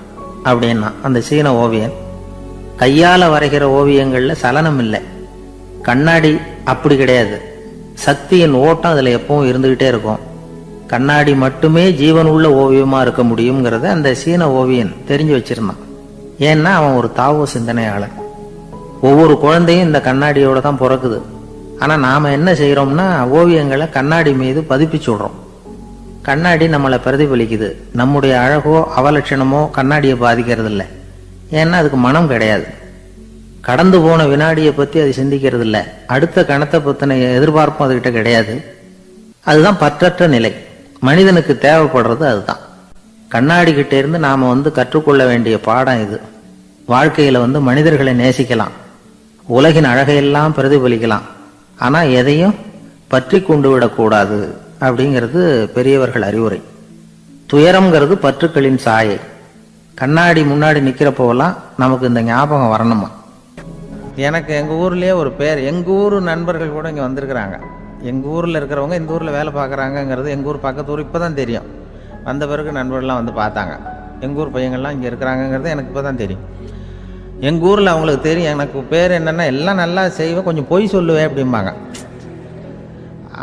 அப்படின்னா அந்த சீன ஓவியன். கையால வரைகிற ஓவியங்கள்ல சலனம் இல்லை, கண்ணாடி அப்படி கிடையாது, சக்தியின் ஓட்டம் அதுல எப்பவும் இருந்துகிட்டே இருக்கும், கண்ணாடி மட்டுமே ஜீவன் உள்ள ஓவியமா இருக்க முடியுங்கிறத அந்த சீன ஓவியன் தெரிஞ்சு வச்சிருந்தான். ஏன்னா அவன் ஒரு தாவோ சிந்தனையாளன். ஒவ்வொரு குழந்தையும் இந்த கண்ணாடியோட தான் பிறக்குது. ஆனா நாம என்ன செய்யறோம்னா, ஓவியங்களை கண்ணாடி மீது பதிப்பிச்சு விடுறோம். கண்ணாடி நம்மளை பிரதிபலிக்குது. நம்முடைய அழகோ அவலட்சணமோ கண்ணாடியை பாதிக்கிறது இல்லை. ஏன்னா அதுக்கு மனம் கிடையாது. கடந்து போன வினாடியை பத்தி அது சிந்திக்கிறது இல்லை. அடுத்த கணத்தை பத்தின எதிர்பார்ப்பும் அதுகிட்ட கிடையாது. அதுதான் பற்றற்ற நிலை. மனிதனுக்கு தேவைப்படுறது அதுதான். கண்ணாடி கிட்ட இருந்து நாம வந்து கற்றுக்கொள்ள வேண்டிய பாடம் இது. வாழ்க்கையில வந்து மனிதர்களை நேசிக்கலாம், உலகின் அழகையெல்லாம் பிரதிபலிக்கலாம், ஆனா எதையும் பற்றி கொண்டு விடக்கூடாது அப்படிங்கிறது பெரியவர்கள் அறிவுரை. துயரம்ங்கிறது பற்றுக்களின் சாயை. கண்ணாடி முன்னாடி நிக்கிறப்போலாம் நமக்கு இந்த ஞாபகம் வரணுமா. எனக்கு எங்க ஊர்லயே ஒரு பேர், எங்க ஊர் நண்பர்கள் கூட இங்க வந்திருக்கிறாங்க. எங்க ஊர்ல இருக்கிறவங்க இந்த ஊர்ல வேலை பார்க்கறாங்கிறது எங்க ஊர் பக்கத்து ஊர் இப்பதான் தெரியும். வந்த பிறகு நண்பர்கள்லாம் வந்து பார்த்தாங்க. எங்கள் ஊர் பையங்கள்லாம் இங்கே இருக்கிறாங்கங்கிறது எனக்கு இப்போ தான் தெரியும். எங்கள் ஊரில் அவங்களுக்கு தெரியும் எனக்கு பேர் என்னென்னா எல்லாம் நல்லா செய்வேன், கொஞ்சம் பொய் சொல்லுவேன் அப்படிம்பாங்க.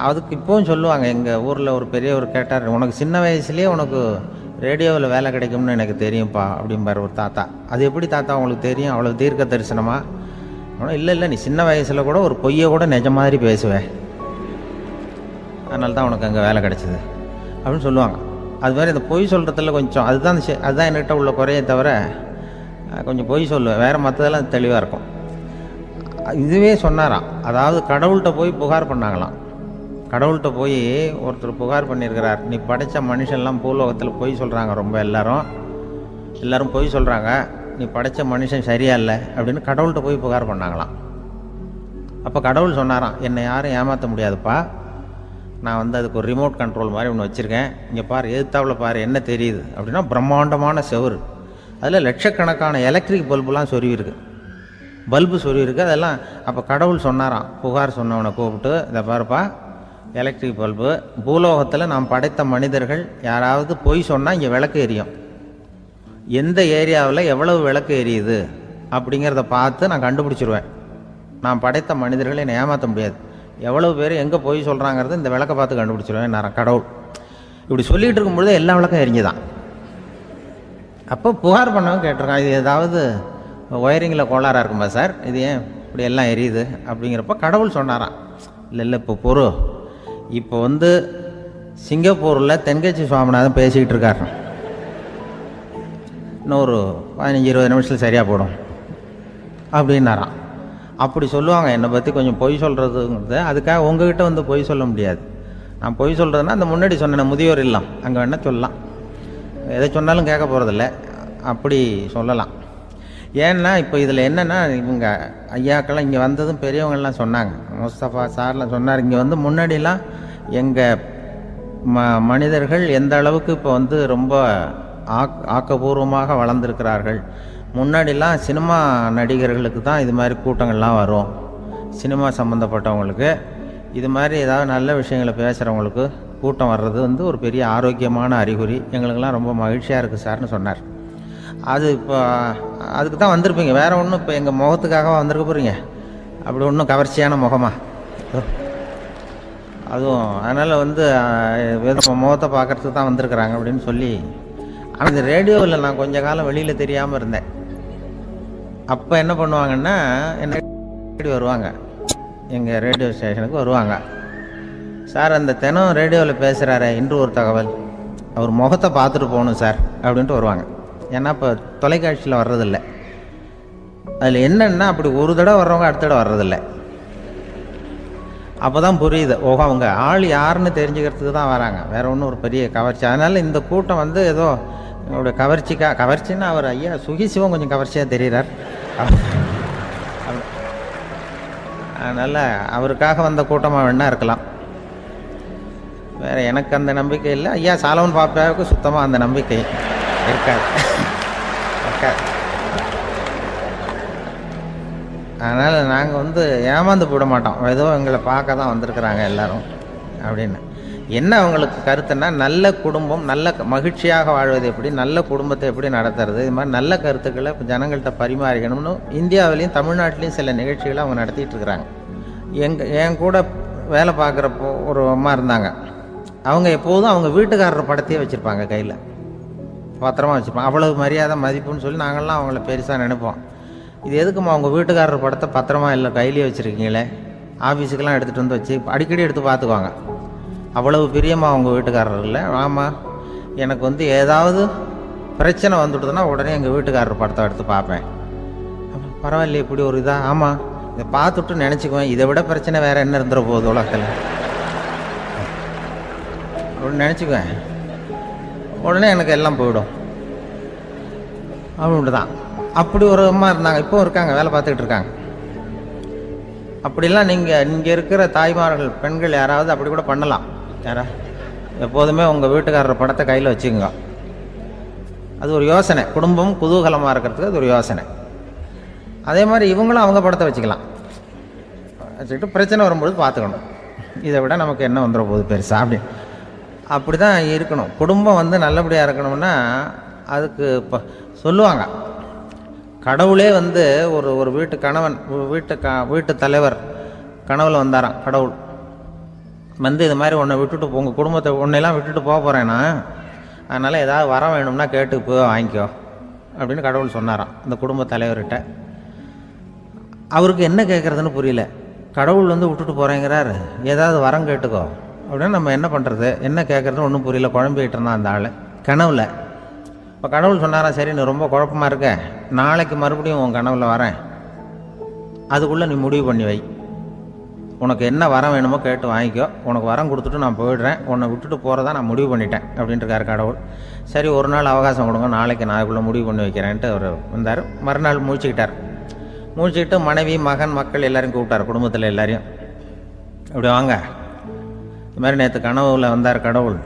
அதுக்கு இப்போவும் சொல்லுவாங்க. எங்கள் ஊரில் ஒரு பெரியவர் கேட்டார், உனக்கு சின்ன வயசுலேயே உனக்கு ரேடியோவில் வேலை கிடைக்கும்னு எனக்கு தெரியும்ப்பா அப்படிம்பார் ஒரு தாத்தா. அது எப்படி தாத்தா உங்களுக்கு தெரியும், அவ்வளோ தீர்க்க தரிசனமா? ஆனால் இல்லை நீ சின்ன வயசில் கூட ஒரு பொய்யை கூட நிஜ மாதிரி பேசுவேன், அதனால தான் உனக்கு அங்கே வேலை கிடைச்சிது அப்படின்னு சொல்லுவாங்க. அது மாதிரி இந்த பொய் சொல்கிறதுல கொஞ்சம் அதுதான் என்கிட்ட உள்ள குறையே தவிர கொஞ்சம் பொய் சொல்லுவேன், வேறு மற்றதெல்லாம் தெளிவாக இருக்கும். இதுவே சொன்னாராம், அதாவது கடவுள்கிட்ட போய் புகார் பண்ணாங்களாம். கடவுள்கிட்ட போய் ஒருத்தர் புகார் பண்ணியிருக்கிறார், நீ படைத்த மனுஷன்லாம் பூலோகத்தில் பொய் சொல்கிறாங்க, ரொம்ப எல்லாரும் பொய் சொல்கிறாங்க, நீ படைத்த மனுஷன் சரியா இல்லை அப்படின்னு கடவுள்கிட்ட போய் புகார் பண்ணாங்களாம். அப்போ கடவுள் சொன்னாராம், என்னை யாரும் ஏமாற்ற முடியாதுப்பா, நான் வந்து அதுக்கு ஒரு ரிமோட் கண்ட்ரோல் மாதிரி ஒன்று வச்சுருக்கேன், இங்கே பாரு, எதிர்த்தாவில் பாரு என்ன தெரியுது அப்படின்னா பிரம்மாண்டமான செவுரு, அதில் லட்சக்கணக்கான எலக்ட்ரிக் பல்புலாம் சொருவிருக்கு, அதெல்லாம். அப்போ கடவுள் சொன்னாராம், புகார் சொன்னவனை கூப்பிட்டு, இதை பாருப்பா, எலக்ட்ரிக் பல்பு, பூலோகத்தில் நாம் படைத்த மனிதர்கள் யாராவது பொய் சொன்னால் இங்கே விளக்கு எரியும், எந்த ஏரியாவில் எவ்வளவு விளக்கு எரியுது அப்படிங்கிறத பார்த்து நான் கண்டுபிடிச்சிருவேன், நான் படைத்த மனிதர்களை என்னை ஏமாற்ற முடியாது, எவ்வளவு பேர் எங்கே பொய் சொல்கிறாங்கிறது இந்த விளக்கை பார்த்து கண்டுபிடிச்சிருவேன் நான் கடவுள். இப்படி சொல்லிகிட்டு இருக்கும்பொழுது எல்லா விளக்கம் எரிஞ்சுதான். அப்போ புகார் பண்ணவங்க கேட்டிருக்கான், இது ஏதாவது ஒயரிங்கில் கோளாறாக இருக்குமா சார், இது ஏன் இப்படி எல்லாம் எரியுது அப்படிங்கிறப்ப கடவுள் சொன்னாராம், இல்லை இப்போ இப்போ வந்து சிங்கப்பூரில் தென்கட்சி சுவாமிநாதன் பேசிக்கிட்டு இருக்கார், இன்னும் ஒரு 15-20 நிமிஷத்தில் சரியாக போடும் அப்படின்னாராம். அப்படி சொல்லுவாங்க என்னை பற்றி கொஞ்சம் பொய் சொல்கிறதுங்கிறது. அதுக்காக உங்ககிட்ட வந்து பொய் சொல்ல முடியாது. நான் பொய் சொல்கிறதுனா அந்த முன்னாடி சொன்னேன் முதியோர் இல்லம், அங்கே வேணால் சொல்லலாம், எதை சொன்னாலும் கேட்க போகிறதில்ல, அப்படி சொல்லலாம். ஏன்னா இப்போ இதில் என்னென்னா, இவங்க ஐயாக்கெல்லாம் இங்கே வந்ததும் பெரியவங்கள்லாம் சொன்னாங்க, முஸ்தபா சார்லாம் சொன்னார், இங்கே வந்து முன்னாடிலாம் எங்கள் மனிதர்கள் எந்த அளவுக்கு இப்போ வந்து ரொம்ப ஆக்கப்பூர்வமாக வளர்ந்துருக்கிறார்கள். முன்னாடிலாம் சினிமா நடிகர்களுக்கு தான் இது மாதிரி கூட்டங்கள்லாம் வரும், சினிமா சம்மந்தப்பட்டவங்களுக்கு இது மாதிரி ஏதாவது நல்ல விஷயங்களை பேசுகிறவங்களுக்கு கூட்டம் வர்றது வந்து ஒரு பெரிய ஆரோக்கியமான அறிகுறி, எங்களுக்கெல்லாம் ரொம்ப மகிழ்ச்சியாக இருக்குது சார்னு சொன்னார். அது இப்போ அதுக்கு தான் வந்திருப்பீங்க, வேறு ஒன்றும் இப்போ எங்கள் முகத்துக்காக வந்திருக்க போகிறீங்க, அப்படி ஒன்றும் கவர்ச்சியான முகமா அதுவும், அதனால் வந்து முகத்தை பார்க்குறதுக்கு தான் வந்திருக்கிறாங்க அப்படின்னு சொல்லி. ஆனால் இந்த ரேடியோவில் நான் கொஞ்ச காலம் வெளியில் தெரியாமல் இருந்தேன். அப்போ என்ன பண்ணுவாங்கன்னா, என்ன வருவாங்க எங்கள் ரேடியோ ஸ்டேஷனுக்கு வருவாங்க, சார் அந்த தினம் ரேடியோவில் பேசுகிறாரு இன்று ஒரு தகவல், அவர் முகத்தை பார்த்துட்டு போகணும் சார் அப்படின்ட்டு வருவாங்க. ஏன்னா இப்போ தொலைக்காட்சியில் வர்றதில்லை, அதில் என்னென்னா அப்படி ஒரு தடவை வர்றவங்க அடுத்த தடவை வர்றதில்லை. அப்போ தான் புரியுது, ஓஹோ அவங்க ஆள் யாருன்னு தெரிஞ்சுக்கிறதுக்கு தான் வராங்க, வேறு ஒன்றும் ஒரு பெரிய கவர்ச்சி. அதனால் இந்த கூட்டம் வந்து ஏதோ என்னுடைய கவர்ச்சின்னா அவர் ஐயா சுகிசிவம் கொஞ்சம் கவர்ச்சியாக தெரிகிறார், அதனால் அவருக்காக வந்த கூட்டமாக வேணா இருக்கலாம், வேறு எனக்கு அந்த நம்பிக்கை இல்லை. ஐயா சாலவன் பாப்பாவுக்கு சுத்தமாக அந்த நம்பிக்கை இருக்காது. அதனால் நாங்கள் வந்து ஏமாந்து போட மாட்டோம், ஏதோ எங்களை பார்க்க தான் வந்திருக்கிறாங்க எல்லாரும் அப்படின்னு. என்ன அவங்களுக்கு கருத்துன்னா, நல்ல குடும்பம், நல்ல மகிழ்ச்சியாக வாழ்வது எப்படி, நல்ல குடும்பத்தை எப்படி நடத்துறது, இது மாதிரி நல்ல கருத்துக்களை இப்போ ஜனங்கள்கிட்ட பரிமாறிக்கணும்னு இந்தியாவிலையும் தமிழ்நாட்டிலையும் சில நிகழ்ச்சிகளை அவங்க நடத்திட்டு இருக்கிறாங்க. என் கூட வேலை பார்க்குறப்போ ஒரு அம்மா இருந்தாங்க, அவங்க எப்போதும் அவங்க வீட்டுக்காரர் படத்தையே வச்சுருப்பாங்க, கையில் பத்திரமா வச்சுருப்பாங்க, அவ்வளவு மரியாதை மதிப்புன்னு சொல்லி நாங்கள்லாம் அவங்கள பெருசாக நினைப்போம். இது எதுக்குமா அவங்க வீட்டுக்காரர் படத்தை பத்திரமா இல்லை கையிலேயே வச்சுருக்கீங்களே, ஆஃபீஸுக்கெல்லாம் எடுத்துகிட்டு வந்து வச்சு அடிக்கடி எடுத்து பார்த்துக்குவாங்க, அவ்வளவு பிரியமாக அவங்க வீட்டுக்காரர் இல்லை. ஆமாம், எனக்கு வந்து ஏதாவது பிரச்சனை வந்துவிடுதுன்னா உடனே எங்கள் வீட்டுக்காரர் படத்தை எடுத்து பார்ப்பேன். பரவாயில்லையே இப்படி ஒரு இதாக, ஆமாம் இதை பார்த்துட்டு நினச்சிக்குவேன், இதை விட பிரச்சனை வேறு என்ன இருந்துட போகுது உலகத்தில் அப்படின்னு நினச்சிக்குவேன், உடனே எனக்கு எல்லாம் போயிடும் அப்படின்ட்டு தான். அப்படி ஒரு அம்மா இருந்தாங்க, இப்போ இருக்காங்க, வேலை பார்த்துக்கிட்டு இருக்காங்க. அப்படிலாம் நீங்கள் இங்கே இருக்கிற தாய்மார்கள் பெண்கள் யாராவது அப்படி கூட பண்ணலாம். யாரா எப்போதுமே உங்கள் வீட்டுக்காரர் படத்தை கையில் வச்சுக்கோங்க, அது ஒரு யோசனை, குடும்பம் குதூகலமாக இருக்கிறதுக்கு அது ஒரு யோசனை. அதே மாதிரி இவங்களும் அவங்க படத்தை வச்சுக்கலாம், வச்சுக்கிட்டு பிரச்சனை வரும்போது பார்த்துக்கணும், இதை விட நமக்கு என்ன வந்துட போகுது பெருசா அப்படி தான் இருக்கணும். குடும்பம் வந்து நல்லபடியாக இருக்கணும்னா அதுக்கு இப்போ சொல்லுவாங்க, கடவுளே வந்து ஒரு வீட்டு கணவன் வீட்டு தலைவர் கனவுல வந்தாராம். கடவுள் வந்து இது மாதிரி உன்னை விட்டுட்டு உங்கள் குடும்பத்தை உன்னையெல்லாம் விட்டுட்டு போக போகிறேன்னா, அதனால் ஏதாவது வரம் வேணும்னா கேட்டு போய் வாங்கிக்கோ அப்படின்னு கடவுள் சொன்னாராம் இந்த குடும்ப தலைவர்கிட்ட. அவருக்கு என்ன கேட்குறதுன்னு புரியல. கடவுள் வந்து விட்டுட்டு போகிறேங்கிறாரு, ஏதாவது வரம் கேட்டுக்கோ அப்படின்னு நம்ம என்ன பண்ணுறது, என்ன கேட்குறதுன்னு ஒன்றும் புரியல. குழம்பிக்கிட்டு இருந்தான் அந்த ஆள் கனவுல. இப்போ கடவுள் சொன்னாராம், சரி நீ ரொம்ப குழப்பமாக இருக்க, நாளைக்கு மறுபடியும் உன் கனவுல வரேன், அதுக்குள்ளே நீ முடிவு பண்ணி வை, உனக்கு என்ன வரம் வேணுமோ கேட்டு வாங்கிக்கோ, உனக்கு வரம் கொடுத்துட்டு நான் போயிடுறேன், உன்னை விட்டுட்டு போகிறதா நான் முடிவு பண்ணிட்டேன் அப்படின்ட்டுருக்காரு கடவுள். சரி ஒரு நாள் அவகாசம் கொடுங்க, நாளைக்கு நான் அதுக்குள்ளே முடிவு பண்ணி வைக்கிறேன்ட்டு அவர் வந்தார். மறுநாள் முழிச்சுக்கிட்டார். முழிச்சுக்கிட்டு மனைவி மகன் மக்கள் எல்லாரையும் கூப்பிட்டார், குடும்பத்தில் எல்லாரையும். அப்படி வாங்க, இது மாதிரி நேற்று கனவுல வந்தார் கடவுள்,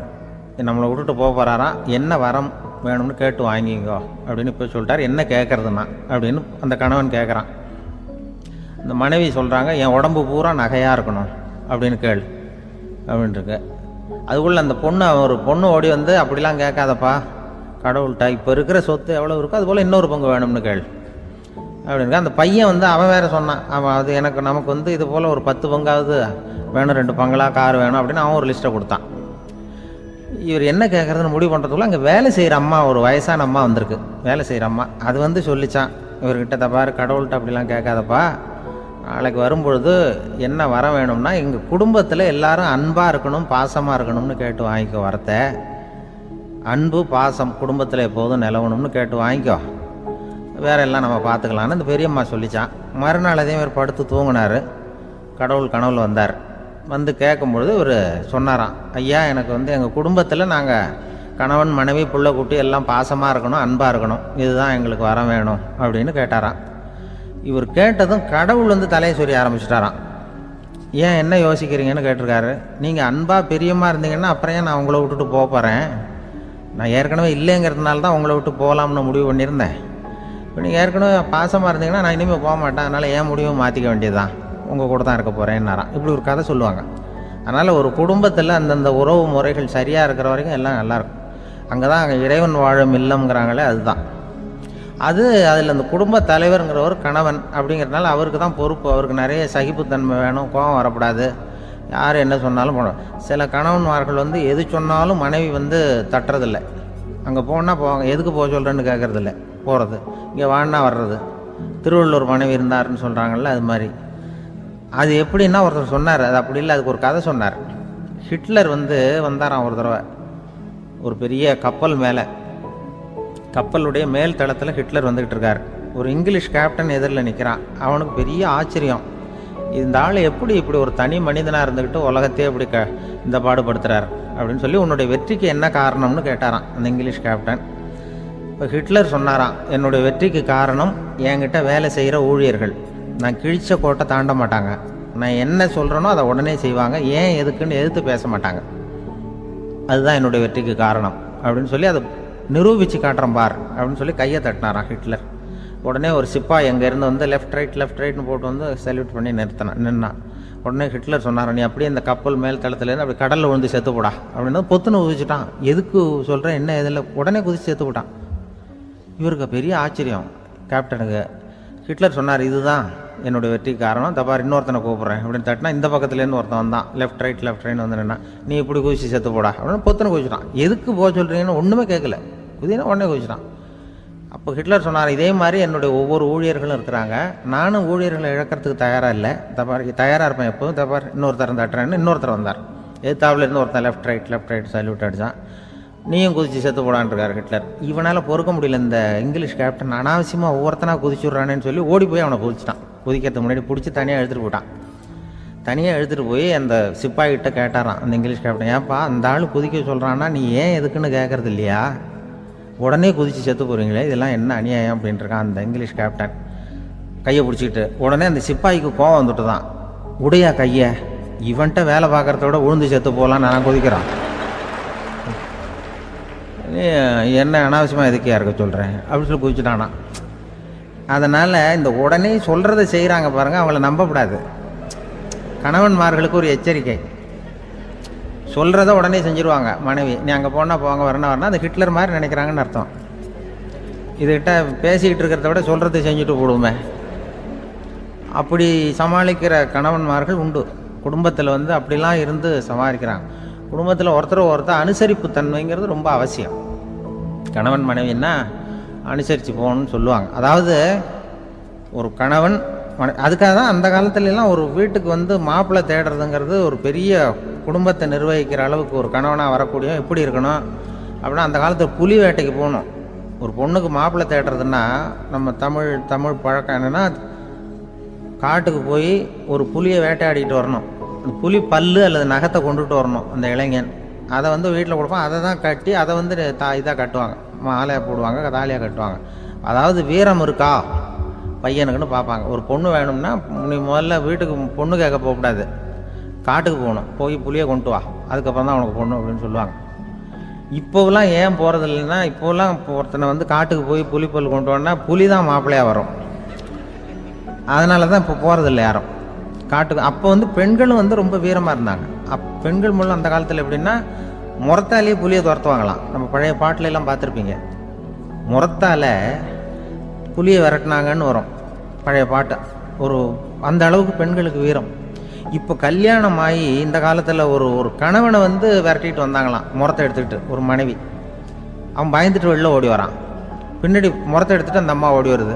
நம்மளை விட்டுட்டு போக போகிறாராம், என்ன வரம் வேணும்னு கேட்டு வாங்கிக்கோ அப்படின்னு இப்போ சொல்லிட்டார். என்ன கேட்குறதுன்னா அப்படின்னு அந்த கணவன் கேட்குறான். இந்த மனைவி சொல்கிறாங்க, என் உடம்பு பூரா நகையாக இருக்கணும் அப்படின்னு கேள் அப்படின்ட்டுருக்கு. அதுக்குள்ளே அந்த ஒரு பொண்ணு ஓடி வந்து, அப்படிலாம் கேட்காதப்பா கடவுள்கிட்ட, இப்போ இருக்கிற சொத்து எவ்வளோ இருக்கோ அதுபோல் இன்னொரு பங்கு வேணும்னு கேள் அப்படின்னு. அந்த பையன் வந்து அவன் வேறு சொன்னான், அவன் அது நமக்கு வந்து இது போல் ஒரு 10 பங்காவது வேணும், 2 பங்களா கார் வேணும் அப்படின்னு அவன் ஒரு லிஸ்ட்டை கொடுத்தான். இவர் என்ன கேட்குறதுன்னு முடிவு பண்ணுறதுக்குள்ள அங்கே வேலை செய்கிற அம்மா, ஒரு வயசான அம்மா வந்திருக்கு, வேலை செய்கிற அம்மா. அது வந்து சொல்லிச்சான் இவர்கிட்ட, தப்பாரு கடவுள்கிட்ட அப்படிலாம் கேட்காதப்பா, நாளைக்கு வரும்பொழுது என்ன வர வேணும்னா எங்கள் குடும்பத்தில் எல்லாரும் அன்பாக இருக்கணும், பாசமாக இருக்கணும்னு கேட்டு வாங்கிக்கோ வரத்தை, அன்பு பாசம் குடும்பத்தில் எப்போதும் நிலவணும்னு கேட்டு வாங்கிக்கோ, வேற எல்லாம் நம்ம பார்த்துக்கலான்னு இந்த பெரியம்மா சொல்லிச்சான். மறுநாள் அதே மாதிரி படுத்து தூங்கினார். கடவுள் கனவுல வந்தார். வந்து கேட்கும்பொழுது இவர் சொன்னாராம், ஐயா எனக்கு வந்து எங்கள் குடும்பத்தில் நாங்கள் கணவன் மனைவி புள்ள குட்டி எல்லாம் பாசமாக இருக்கணும், அன்பாக இருக்கணும், இதுதான் எங்களுக்கு வர வேணும் அப்படின்னு கேட்டாராம். இவர் கேட்டதும் கடவுள் வந்து தலையை சொரிய ஆரம்பிச்சிட்டாராம். ஏன் என்ன யோசிக்கிறீங்கன்னு கேட்டிருக்காரு. நீங்கள் அன்பாக பிரியமாக இருந்தீங்கன்னா அப்புறம் ஏன் நான் உங்களை விட்டுட்டு போக போகிறேன், நான் ஏற்கனவே இல்லைங்கிறதுனால தான் உங்களை விட்டு போகலாம்னு முடிவு பண்ணியிருந்தேன். இப்போ நீங்கள் ஏற்கனவே பாசமாக இருந்தீங்கன்னா நான் இனிமேல் போக மாட்டேன், அதனால் ஏன் முடிவை மாற்றிக்க வேண்டியதுதான், உங்கள் கூட தான் இருக்க போகிறேன்னாராம். இப்படி ஒரு கதை சொல்லுவாங்க. அதனால் ஒரு குடும்பத்தில் அந்தந்த உறவு முறைகள் சரியாக இருக்கிற வரைக்கும் எல்லாம் நல்லாயிருக்கும். அங்கே தான் அங்கே இறைவன் வாழும் இல்லம்ங்கிறாங்களே, அதுதான் அது. அதில் அந்த குடும்ப தலைவருங்கிறவர் கணவன் அப்படிங்கிறதுனால அவருக்கு தான் பொறுப்பு. அவருக்கு நிறைய சகிப்புத்தன்மை வேணும், கோபம் வரக்கூடாது, யார் என்ன சொன்னாலும் போகணும். சில கணவன்மார்கள் வந்து எது சொன்னாலும் மனைவி வந்து தட்டுறதில்லை. அங்கே போனால் போவாங்க, எதுக்கு போக சொல்கிறேன்னு கேட்குறதில்ல, போகிறது, இங்கே வான்னா வர்றது. திருவள்ளூர் மனைவி இருந்தாருன்னு சொல்கிறாங்கல்ல, அது மாதிரி. அது எப்படின்னா ஒருத்தர் சொன்னார், அது அப்படி இல்லை, அதுக்கு ஒரு கதை சொன்னார். ஹிட்லர் வந்து வந்தாராம் ஒரு தடவை, ஒரு பெரிய கப்பல் மேலே, கப்பலுடைய மேல் தளத்தில் ஹிட்லர் வந்துக்கிட்டு இருக்கார். ஒரு இங்கிலீஷ் கேப்டன் எதிரில் நிற்கிறான். அவனுக்கு பெரிய ஆச்சரியம், இந்த ஆள் எப்படி இப்படி ஒரு தனி மனிதனாக இருந்துக்கிட்டு உலகத்தையே இப்படி இந்த பாடுபடுத்துகிறார் அப்படின்னு சொல்லி, உன்னுடைய வெற்றிக்கு என்ன காரணம்னு கேட்டாராம் அந்த இங்கிலீஷ் கேப்டன். இப்போ ஹிட்லர் சொன்னாராம், என்னுடைய வெற்றிக்கு காரணம் என்கிட்ட வேலை செய்கிற ஊழியர்கள், நான் கிழிச்ச கோட்டை தாண்ட மாட்டாங்க, நான் என்ன சொல்கிறேனோ அதை உடனே செய்வாங்க, ஏன் எதுக்குன்னு எதிர்த்து பேச மாட்டாங்க, அதுதான் என்னுடைய வெற்றிக்கு காரணம் அப்படின்னு சொல்லி அதை நிரூபித்து காட்டுறேன் பார் அப்படின்னு சொல்லி கையை தட்டினாராம் ஹிட்லர். உடனே ஒரு சிப்பாய் அங்கேருந்து வந்து லெஃப்ட் ரைட்னு போட்டு வந்து சல்யூட் பண்ணி நின்னான். உடனே ஹிட்லர் சொன்னார், நீ அப்படியே இந்த கப்பல் மேல் தளத்துலேருந்து அப்படி கடலில் விழுந்து செத்து போடா அப்படின்னு பொத்துன்னு குதிச்சுட்டான். எதுக்கு சொல்கிறேன் என்ன இதில், உடனே குதிச்சு செத்து போட்டான். இவருக்கு பெரிய ஆச்சரியம் கேப்டனுக்கு. ஹிட்லர் சொன்னார், இதுதான் என்னுடைய வெற்றிக்கு காரணம், தப்பார் இன்னொருத்தனை கூப்பிட்றேன் அப்படின்னு தட்டினா, இந்த பக்கத்துலேருந்து ஒருத்தன் வந்தான், லெஃப்ட் ரைட்னு வந்து நின்னா, நீ இப்படி குதிச்சு செத்து போடா அப்படின்னு பொத்துன்னு குதிச்சுட்டான். எதுக்கு போக சொல்கிறீங்கன்னு ஒன்றுமே கேட்கல, குதினா உடனே குதிச்சுட்டான். அப்போ ஹிட்லர் சொன்னார், இதே மாதிரி என்னுடைய ஒவ்வொரு ஊழியர்களும் இருக்கிறாங்க, நானும் ஊழியர்களை இழக்கிறதுக்கு தயாராக இல்லை, தப்பார் தயாராக இருப்பேன் எப்போதும், தப்பார் இன்னொருத்தர் தட்டுறேன்னு இன்னொருத்தர் வந்தார். எதிர்த்தாப்புலேருந்து ஒருத்தன் லெஃப்ட் ரைட் சல்யூட் அடித்தான். நீயும் குதிச்சு செத்து போடான்ருக்கார் ஹிட்லர். இவனால் பொறுக்க முடியல, இந்த இங்கிலீஷ் கேப்டன் அனாவசியமாக ஒவ்வொருத்தனாக குதிச்சுட்றானேன்னு சொல்லி ஓடி போய் அவனை குதிச்சிட்டான். குதிக்கிறதுக்கு முன்னாடி பிடிச்சி தனியாக எடுத்துகிட்டு போட்டான். தனியாக எடுத்துகிட்டு போய் அந்த சிப்பாய்கிட்ட கேட்டாரான் அந்த இங்கிலீஷ் கேப்டன், ஏன்ப்பா அந்த ஆள் குதிக்க சொல்கிறான்னா நீ ஏன் எதுக்குன்னு கேட்குறது இல்லையா, உடனே குதித்து செத்து போகிறீங்களே, இதெல்லாம் என்ன அநியாயம் அப்படின்ட்டுருக்கான் அந்த இங்கிலீஷ் கேப்டன் கையை பிடிச்சிக்கிட்டு. உடனே அந்த சிப்பாய்க்கு கோவம் வந்துட்டு தான், உடையா கையை, இவன்ட்ட வேலை பார்க்குறத விட உழுந்து செத்து போகலாம், நான் குதிக்கிறான், என்ன அனாவசியமாக எதுக்கே இருக்க சொல்கிறேன் அப்படின்னு சொல்லி குதிச்சுட்டானா. அதனால் இந்த உடனே சொல்கிறத செய்கிறாங்க பாருங்கள், அவங்கள நம்பக்கூடாது. கணவன்மார்களுக்கு ஒரு எச்சரிக்கை, சொல்கிறத உடனே செஞ்சுருவாங்க மனைவி, நீ அங்கே போனால் போவாங்க வரணும் அது ஹிட்லர் மாதிரி நினைக்கிறாங்கன்னு அர்த்தம். இதுகிட்ட பேசிக்கிட்டு இருக்கிறத விட சொல்கிறத செஞ்சுட்டு போடுவோமே. அப்படி சமாளிக்கிற கணவன்மார்கள் உண்டு. குடும்பத்தில் அப்படிலாம் இருந்து சமாளிக்கிறாங்க. குடும்பத்தில் ஒருத்தர் அனுசரிப்பு தன்மைங்கிறது ரொம்ப அவசியம். கணவன் மனைவின்னா அனுசரித்து போகணும்னு சொல்லுவாங்க. அதாவது ஒரு கணவன் அதுக்காக தான் அந்த காலத்துலலாம் ஒரு வீட்டுக்கு மாப்பிள்ளை தேடுறதுங்கிறது ஒரு பெரிய குடும்பத்தை நிர்வகிக்கிற அளவுக்கு ஒரு கணவனாக வரக்கூடிய எப்படி இருக்கணும் அப்படின்னா, அந்த காலத்தில் புலி வேட்டைக்கு போகணும். ஒரு பொண்ணுக்கு மாப்பிள்ளை தேடுறதுன்னா நம்ம தமிழ் பழக்கம் என்னென்னா, காட்டுக்கு போய் ஒரு புலியை வேட்டையாடிட்டு வரணும். அந்த புலி பல்லு அல்லது நகத்தை கொண்டுட்டு வரணும் அந்த இளைஞன். அதை வீட்டில் கொடுப்பான். அதை தான் கட்டி அதை இதாக கட்டுவாங்க, மாலையாக போடுவாங்க, தாலியாக கட்டுவாங்க. அதாவது வீரம் இருக்கா பையனுக்குன்னு பார்ப்பாங்க. ஒரு பொண்ணு வேணும்னா நீ முதல்ல வீட்டுக்கு பொண்ணு கேட்க போகக்கூடாது, காட்டுக்கு போகணும். போய் புளியை கொண்டு வா, அதுக்கப்புறம் தான் உனக்கு பொண்ணு அப்படின்னு சொல்லுவாங்க. இப்போவெல்லாம் ஏன் போகிறது இல்லைன்னா, இப்போலாம் ஒருத்தனை காட்டுக்கு போய் புலிப்பல் கொண்டு வரனா புலி தான் மாப்பிள்ளையாக வரும். அதனால தான் இப்போ போகிறதில்ல யாரும் காட்டுக்கு. அப்போ பெண்களும் ரொம்ப வீரமாக இருந்தாங்க. பெண்கள் மூலம் அந்த காலத்தில் எப்படின்னா, முறத்தாலேயே புலியை துரத்துவாங்களாம். நம்ம பழைய பாட்டிலெல்லாம் பார்த்துருப்பீங்க. முறத்தால் புலியை விரட்டினாங்கன்னு வரும் பழைய பாட்டு. அந்த அளவுக்கு பெண்களுக்கு வீரம். இப்போ கல்யாணம் ஆகி இந்த காலத்தில் ஒரு கணவனை விரட்டிட்டு வந்தாங்களாம் முறத்தை எடுத்துக்கிட்டு. ஒரு மனைவி அவன் பயந்துட்டு வெளில ஓடி வரான். பின்னாடி முறத்தை எடுத்துகிட்டு அந்த அம்மா ஓடி வருது.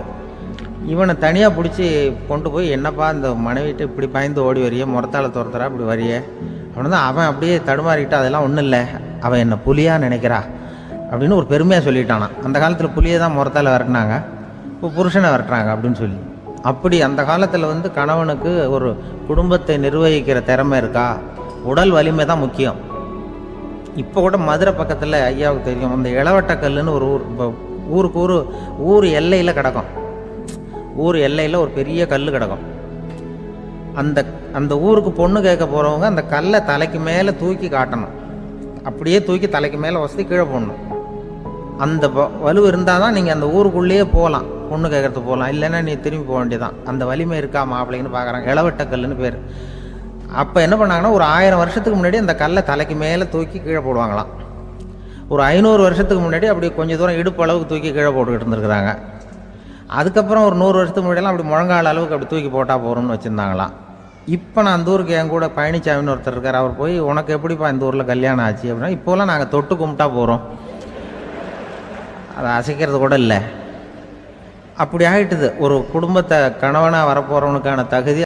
இவனை தனியாக பிடிச்சி கொண்டு போய், என்னப்பா இந்த மனைவிட்டு இப்படி பயந்து ஓடி வரையே, முறத்தால் துரத்துறா இப்படி வரையே அப்படின்னு தான் அவன் அப்படியே தடுமாறிக்கிட்டு, அதெல்லாம் ஒன்றும் இல்லை, அவன் என்ன புலியாக நினைக்கிறா அப்படின்னு ஒரு பெருமையாக சொல்லிட்டானான். அந்த காலத்தில் புலியை தான் முறத்தால் விரட்டினாங்க, இப்போ புருஷனை விரட்டுறாங்க அப்படின்னு சொல்லி. அப்படி அந்த காலத்தில் கணவனுக்கு ஒரு குடும்பத்தை நிர்வகிக்கிற திறமை இருக்கா, உடல் வலிமை தான் முக்கியம். இப்போ கூட மதுரை பக்கத்தில் ஐயாவுக்கு தெரியும், அந்த இளவட்டக்கல்லுன்னு ஒரு ஊர். இப்போ ஊருக்கு ஊர் எல்லையில் கிடக்கும். ஊர் எல்லையில் ஒரு பெரிய கல் கிடக்கும். அந்த ஊருக்கு பொண்ணு கேட்க போகிறவங்க அந்த கல்லை தலைக்கு மேலே தூக்கி காட்டணும். அப்படியே தூக்கி தலைக்கு மேலே வசதி கீழே போடணும். அந்த வலு இருந்தால் தான் நீங்கள் அந்த ஊருக்குள்ளேயே போகலாம், பொண்ணு கேட்கறதுக்கு போகலாம். இல்லைன்னா நீ திரும்பி போக வேண்டியதான். அந்த வலிமை இருக்கா மாப்பிள்ளைன்னு பார்க்குறாங்க. இளவட்டக்கல்லுன்னு பேர். அப்போ என்ன பண்ணாங்கன்னா, ஒரு 1000 வருஷத்துக்கு முன்னாடி அந்த கல்லை தலைக்கு மேலே தூக்கி கீழே போடுவாங்களாம். ஒரு 500 வருஷத்துக்கு முன்னாடி அப்படி கொஞ்சம் தூரம் இடுப்பு அளவுக்கு தூக்கி கீழே போட்டுக்கிட்டு இருந்துருக்குறாங்க. அதுக்கப்புறம் ஒரு 100 வருஷத்துக்கு முன்னாடியெல்லாம் அப்படி முழங்கால அளவுக்கு அப்படி தூக்கி போட்டால் போகிறோம்னு வச்சுருந்தாங்களாம். இப்போ நான் அந்த ஊருக்கு என் கூட பழனிசாமின்னு ஒருத்தர் இருக்கார். அவர் போய், உனக்கு எப்படிப்பா இந்த ஊரில் கல்யாணம் ஆச்சு அப்படின்னா, இப்போலாம் நாங்கள் தொட்டு கும்பிட்டா போகிறோம், அதை அசைக்கிறது கூட இல்லை. அப்படி ஆகிட்டுது. ஒரு குடும்பத்தை கணவனாக வரப்போகிறவனுக்கான தகுதி